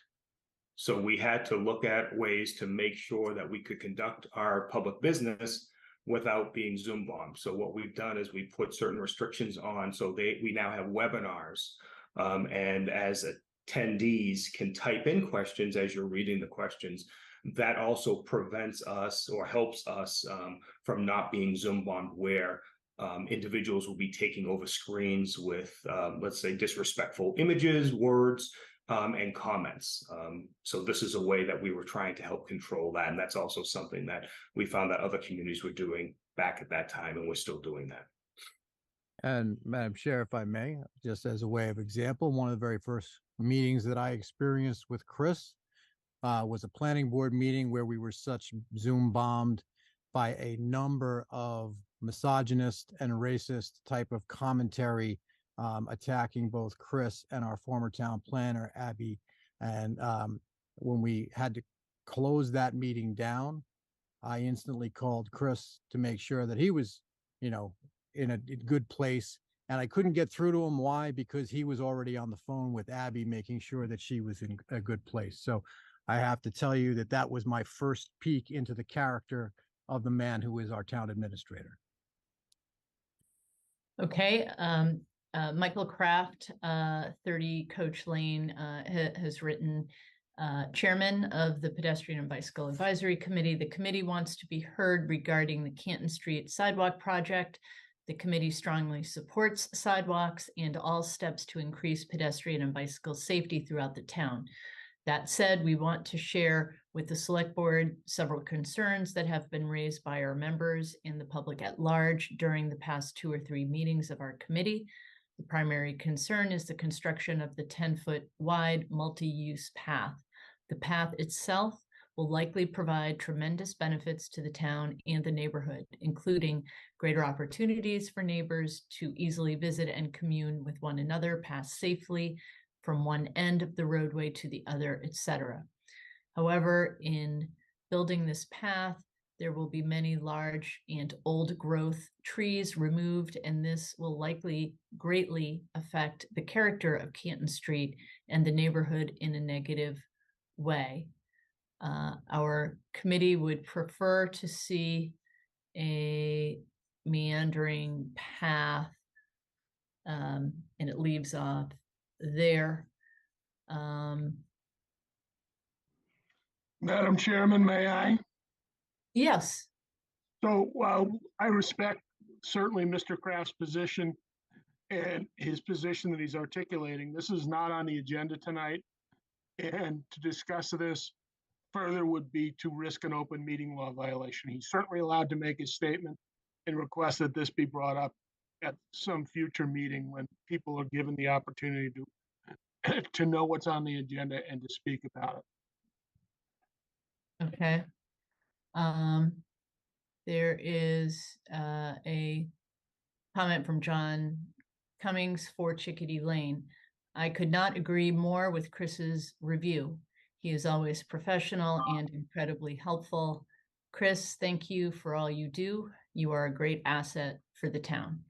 Speaker 7: So we had to look at ways to make sure that we could conduct our public business without being Zoom bombed. So what we've done is we put certain restrictions on, so we now have webinars. And as attendees can type in questions as you're reading the questions, that also prevents us or helps us from not being Zoom bombed, where individuals will be taking over screens with, let's say, disrespectful images, words, and comments. So this is a way that we were trying to help control that. And that's also something that we found that other communities were doing back at that time, and we're still doing that.
Speaker 3: And Madam Chair, if I may, just as a way of example, one of the very first meetings that I experienced with Chris was a planning board meeting where we were such Zoom bombed by a number of misogynist and racist type of commentary attacking both Chris and our former town planner, Abby. And when we had to close that meeting down, I instantly called Chris to make sure that he was, in a good place. And I couldn't get through to him. Why? Because he was already on the phone with Abby, making sure that she was in a good place. So I have to tell you that that was my first peek into the character of the man who is our town administrator.
Speaker 1: Okay, Michael Kraft, 30 Coach Lane, has written, Chairman of the Pedestrian and Bicycle Advisory Committee. The committee wants to be heard regarding the Canton Street sidewalk project. The committee strongly supports sidewalks and all steps to increase pedestrian and bicycle safety throughout the town. That said, we want to share with the select board several concerns that have been raised by our members and the public at large during the past 2 or 3 meetings of our committee. The primary concern is the construction of the 10-foot wide multi-use path. The path itself will likely provide tremendous benefits to the town and the neighborhood, including greater opportunities for neighbors to easily visit and commune with one another, pass safely from one end of the roadway to the other, etc. However, in building this path, there will be many large and old growth trees removed, and this will likely greatly affect the character of Canton Street and the neighborhood in a negative way. Our committee would prefer to see a meandering path, and it leaves off there.
Speaker 5: Madam Chairman, may I?
Speaker 1: Yes.
Speaker 5: So I respect certainly Mr. Kraft's position and his position that he's articulating. This is not on the agenda tonight. And to discuss this further would be to risk an open meeting law violation. He's certainly allowed to make his statement and request that this be brought up at some future meeting when people are given the opportunity to know what's on the agenda and to speak about it.
Speaker 1: Okay. There is a comment from John Cummings for Chickadee Lane. I could not agree more with Chris's review. He is always professional and incredibly helpful. Chris, thank you for all you do. You are a great asset for the town.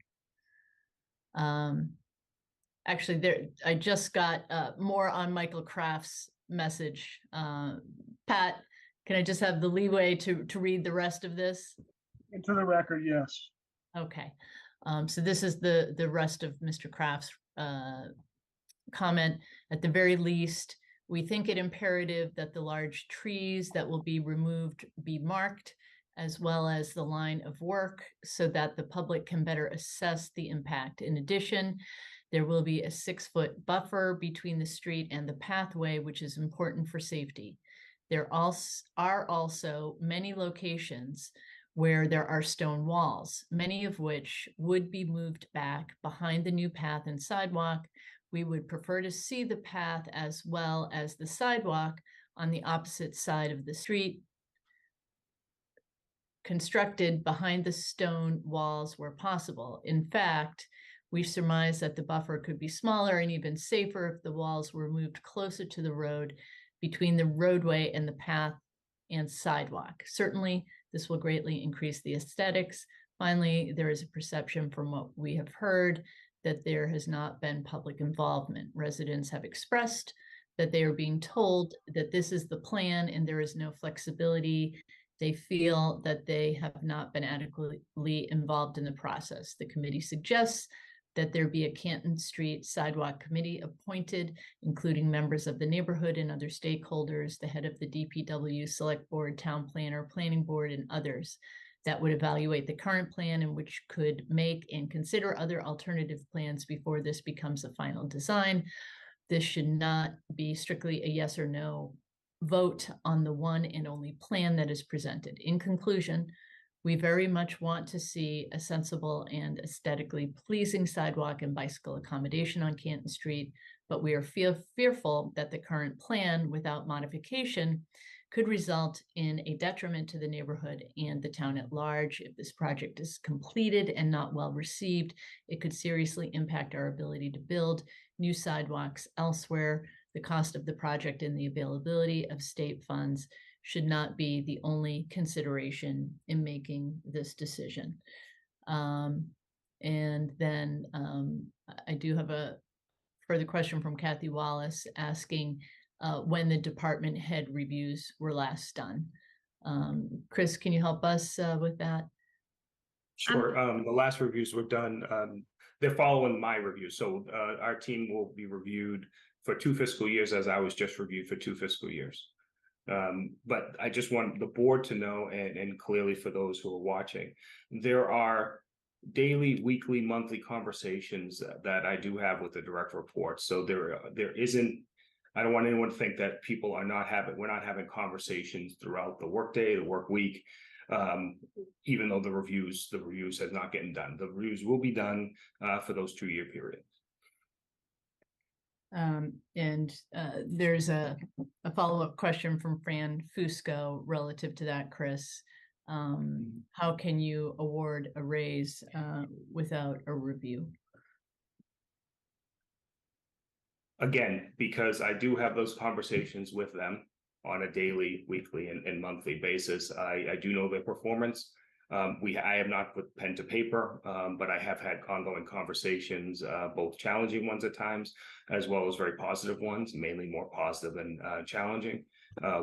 Speaker 1: Actually, I just got more on Michael Kraft's message. Pat, can I just have the leeway to read the rest of this?
Speaker 5: Into the record, yes.
Speaker 1: Okay. So this is the rest of Mr. Kraft's comment. At the very least, we think it imperative that the large trees that will be removed be marked, as well as the line of work, so that the public can better assess the impact. In addition, there will be a 6-foot buffer between the street and the pathway, which is important for safety. There are also many locations where there are stone walls, many of which would be moved back behind the new path and sidewalk. We would prefer to see the path as well as the sidewalk on the opposite side of the street, constructed behind the stone walls where possible. In fact, we surmise that the buffer could be smaller and even safer if the walls were moved closer to the road between the roadway and the path and sidewalk. Certainly, this will greatly increase the aesthetics. Finally, there is a perception from what we have heard that there has not been public involvement. Residents have expressed that they are being told that this is the plan and there is no flexibility. They feel that they have not been adequately involved in the process. The committee suggests that there be a Canton Street Sidewalk Committee appointed, including members of the neighborhood and other stakeholders, the head of the DPW, Select Board, Town Planner, Planning Board, and others that would evaluate the current plan and which could make and consider other alternative plans before this becomes a final design. This should not be strictly a yes or no vote on the one and only plan that is presented. In conclusion, we very much want to see a sensible and aesthetically pleasing sidewalk and bicycle accommodation on Canton Street, but we are fearful that the current plan without modification could result in a detriment to the neighborhood and the town at large. If this project is completed and not well received, it could seriously impact our ability to build new sidewalks elsewhere. The cost of the project and the availability of state funds should not be the only consideration in making this decision. And then I do have a further question from Kathy Wallace asking when the department head reviews were last done. Chris, can you help us with that?
Speaker 7: Sure. The last reviews were done. They're following my review. So our team will be reviewed for 2 fiscal years, as I was just reviewed for 2 fiscal years. But I just want the board to know, and clearly for those who are watching, there are daily, weekly, monthly conversations that I do have with the direct reports. So there isn't, I don't want anyone to think that people are not having, we're not having conversations throughout the workday, the work week, even though the reviews have not getting done. The reviews will be done for those 2-year periods.
Speaker 1: There's a follow-up question from Fran Fusco relative to that, Chris. How can you award a raise without a review?
Speaker 7: Again, because I do have those conversations with them on a daily, weekly, and monthly basis. I do know their performance. I have not put pen to paper, but I have had ongoing conversations, both challenging ones at times, as well as very positive ones, mainly more positive than challenging,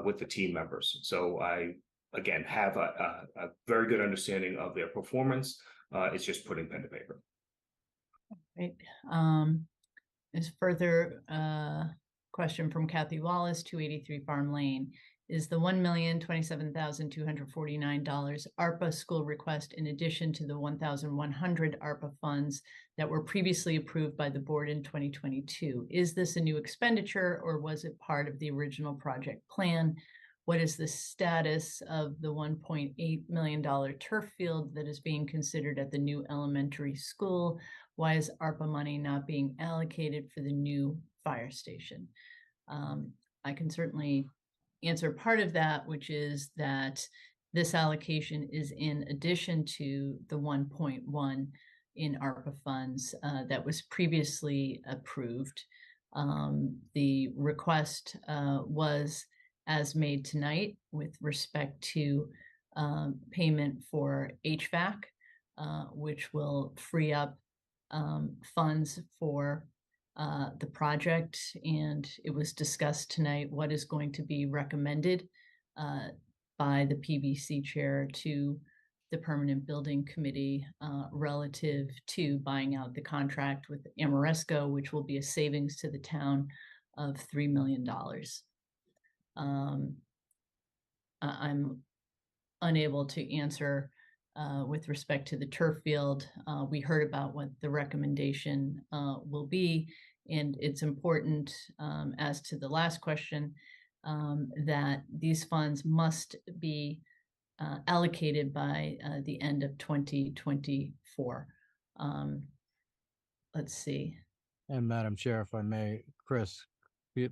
Speaker 7: with the team members. So I, again, have a very good understanding of their performance. It's just putting pen to paper.
Speaker 1: Right. Is further question from Kathy Wallace, 283 Farm Lane. Is the $1,027,249 ARPA school request in addition to the 1,100 ARPA funds that were previously approved by the board in 2022? Is this a new expenditure or was it part of the original project plan? What is the status of the $1.8 million turf field that is being considered at the new elementary school? Why is ARPA money not being allocated for the new fire station? I can certainly answer part of that, which is that this allocation is in addition to the 1.1 in ARPA funds that was previously approved. The request was as made tonight with respect to payment for HVAC, which will free up funds for the project, and it was discussed tonight what is going to be recommended by the PBC chair to the Permanent Building Committee relative to buying out the contract with Amoresco, which will be a savings to the town of $3 million. I'm unable to answer with respect to the turf field. We heard about what the recommendation will be, and it's important, as to the last question, that these funds must be allocated by the end of 2024. Let's see.
Speaker 3: And Madam Chair, if I may, Chris,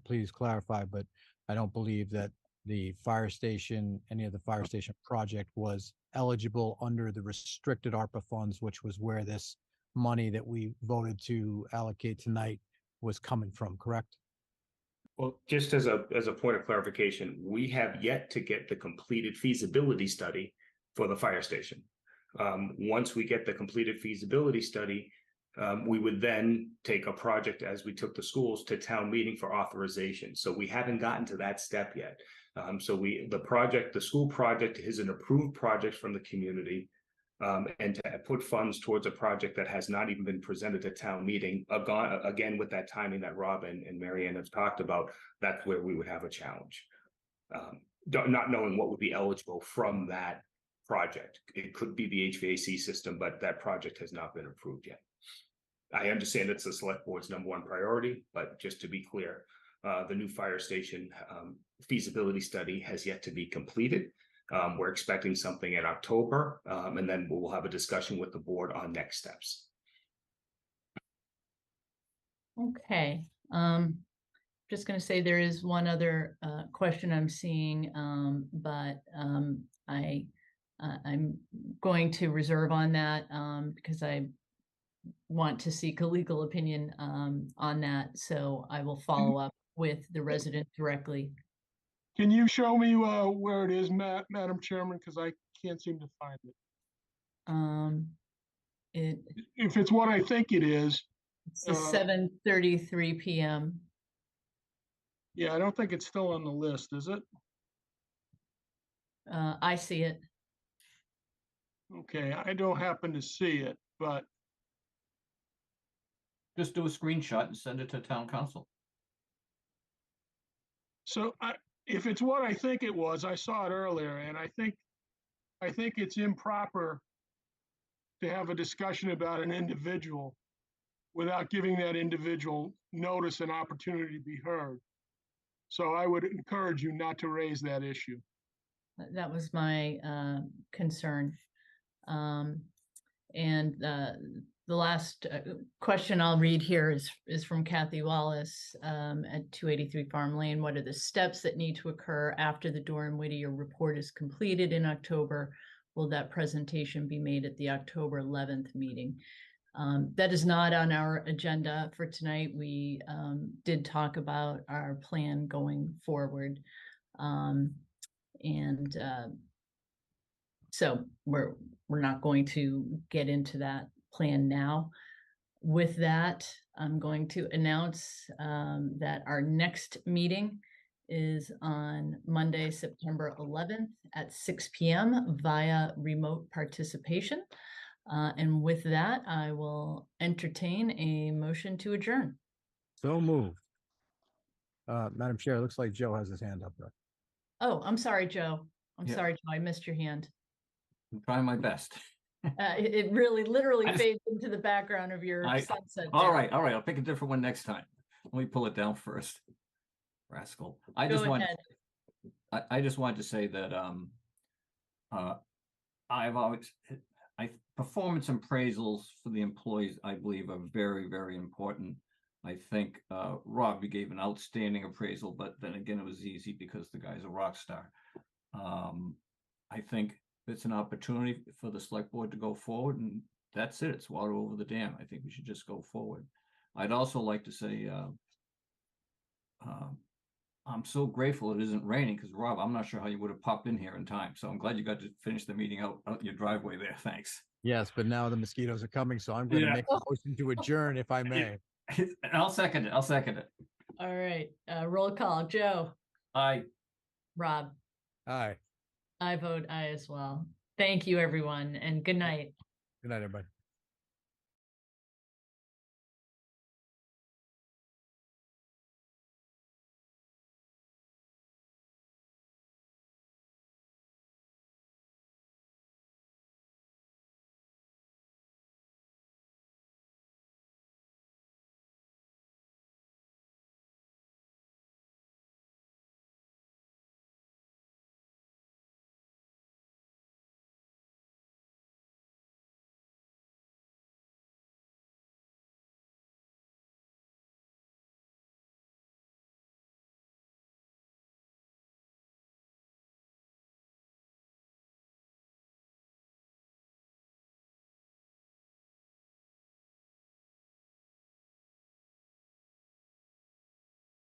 Speaker 3: please clarify, but I don't believe that the fire station, any of the fire station project was eligible under the restricted ARPA funds, which was where this money that we voted to allocate tonight was coming from, correct?
Speaker 7: Well, just as a point of clarification, we have yet to get the completed feasibility study for the fire station. Once we get the completed feasibility study, we would then take a project, as we took the schools, to town meeting for authorization. So we haven't gotten to that step yet. So the school project is an approved project from the community. and to put funds towards a project that has not even been presented to town meeting, again, with that timing that Rob and Mary Ann have talked about, that's where we would have a challenge. Not knowing what would be eligible from that project. It could be the HVAC system, but that project has not been approved yet. I understand it's the select board's #1 priority, but just to be clear, the new fire station feasibility study has yet to be completed. We're expecting something in October, and then we'll have a discussion with the board on next steps.
Speaker 1: Okay, just going to say there is one other question I'm seeing, but I'm going to reserve on that because I want to seek a legal opinion on that. So I will follow up with the resident directly.
Speaker 5: Can you show me where it is, Madam Chairman? Because I can't seem to find it. If it's what I think it is.
Speaker 1: It's the 7:33 p.m.
Speaker 5: Yeah, I don't think it's still on the list, is it?
Speaker 1: I see it.
Speaker 5: Okay, I don't happen to see it, but
Speaker 2: Just do a screenshot and send it to town council.
Speaker 5: so if it's what I think it was, I saw it earlier, and I think it's improper to have a discussion about an individual without giving that individual notice and opportunity to be heard. So I would encourage you not to raise that issue.
Speaker 1: That was my concern. And the last question I'll read here is from Kathy Wallace at 283 Farm Lane. What are the steps that need to occur after the Doran Whittier report is completed in October? Will that presentation be made at the October 11th meeting? That is not on our agenda for tonight. We did talk about our plan going forward. So we're not going to get into that plan now. With that, I'm going to announce that our next meeting is on Monday, September 11th at 6 p.m. via remote participation. And with that, I will entertain a motion to adjourn.
Speaker 3: So moved. Madam Chair, it looks like Joe has his hand up there.
Speaker 1: Oh, I'm sorry, Joe. I'm
Speaker 2: Yeah.
Speaker 1: sorry, Joe. I missed your hand.
Speaker 2: I'm trying my best.
Speaker 1: It really literally
Speaker 2: I just-
Speaker 1: fades into the background of your sunset.
Speaker 2: All
Speaker 1: there.
Speaker 2: right, all right. I'll pick a different one next time. Let me pull it down first. Rascal. I
Speaker 1: Go
Speaker 2: just want.
Speaker 1: ahead.
Speaker 2: I just wanted to say that I've always performance appraisals for the employees, I believe, are very, very important. I think Rob, you gave an outstanding appraisal, but then again, it was easy because the guy's a rock star. I think it's an opportunity for the select board to go forward, and that's it. It's water over the dam. I think we should just go forward. I'd also like to say I'm so grateful it isn't raining because, Rob, I'm not sure how you would have popped in here in time. So I'm glad you got to finish the meeting out your driveway there. Thanks.
Speaker 3: Yes, but now the mosquitoes are coming, so I'm going to
Speaker 2: Yeah.
Speaker 3: make a motion to adjourn if I may.
Speaker 2: I'll second it. I'll second it.
Speaker 1: All right. Roll call. Joe,
Speaker 2: Aye.
Speaker 1: Rob,
Speaker 3: Aye.
Speaker 1: I vote aye as well. Thank you, everyone, and good night.
Speaker 3: Good night, everybody.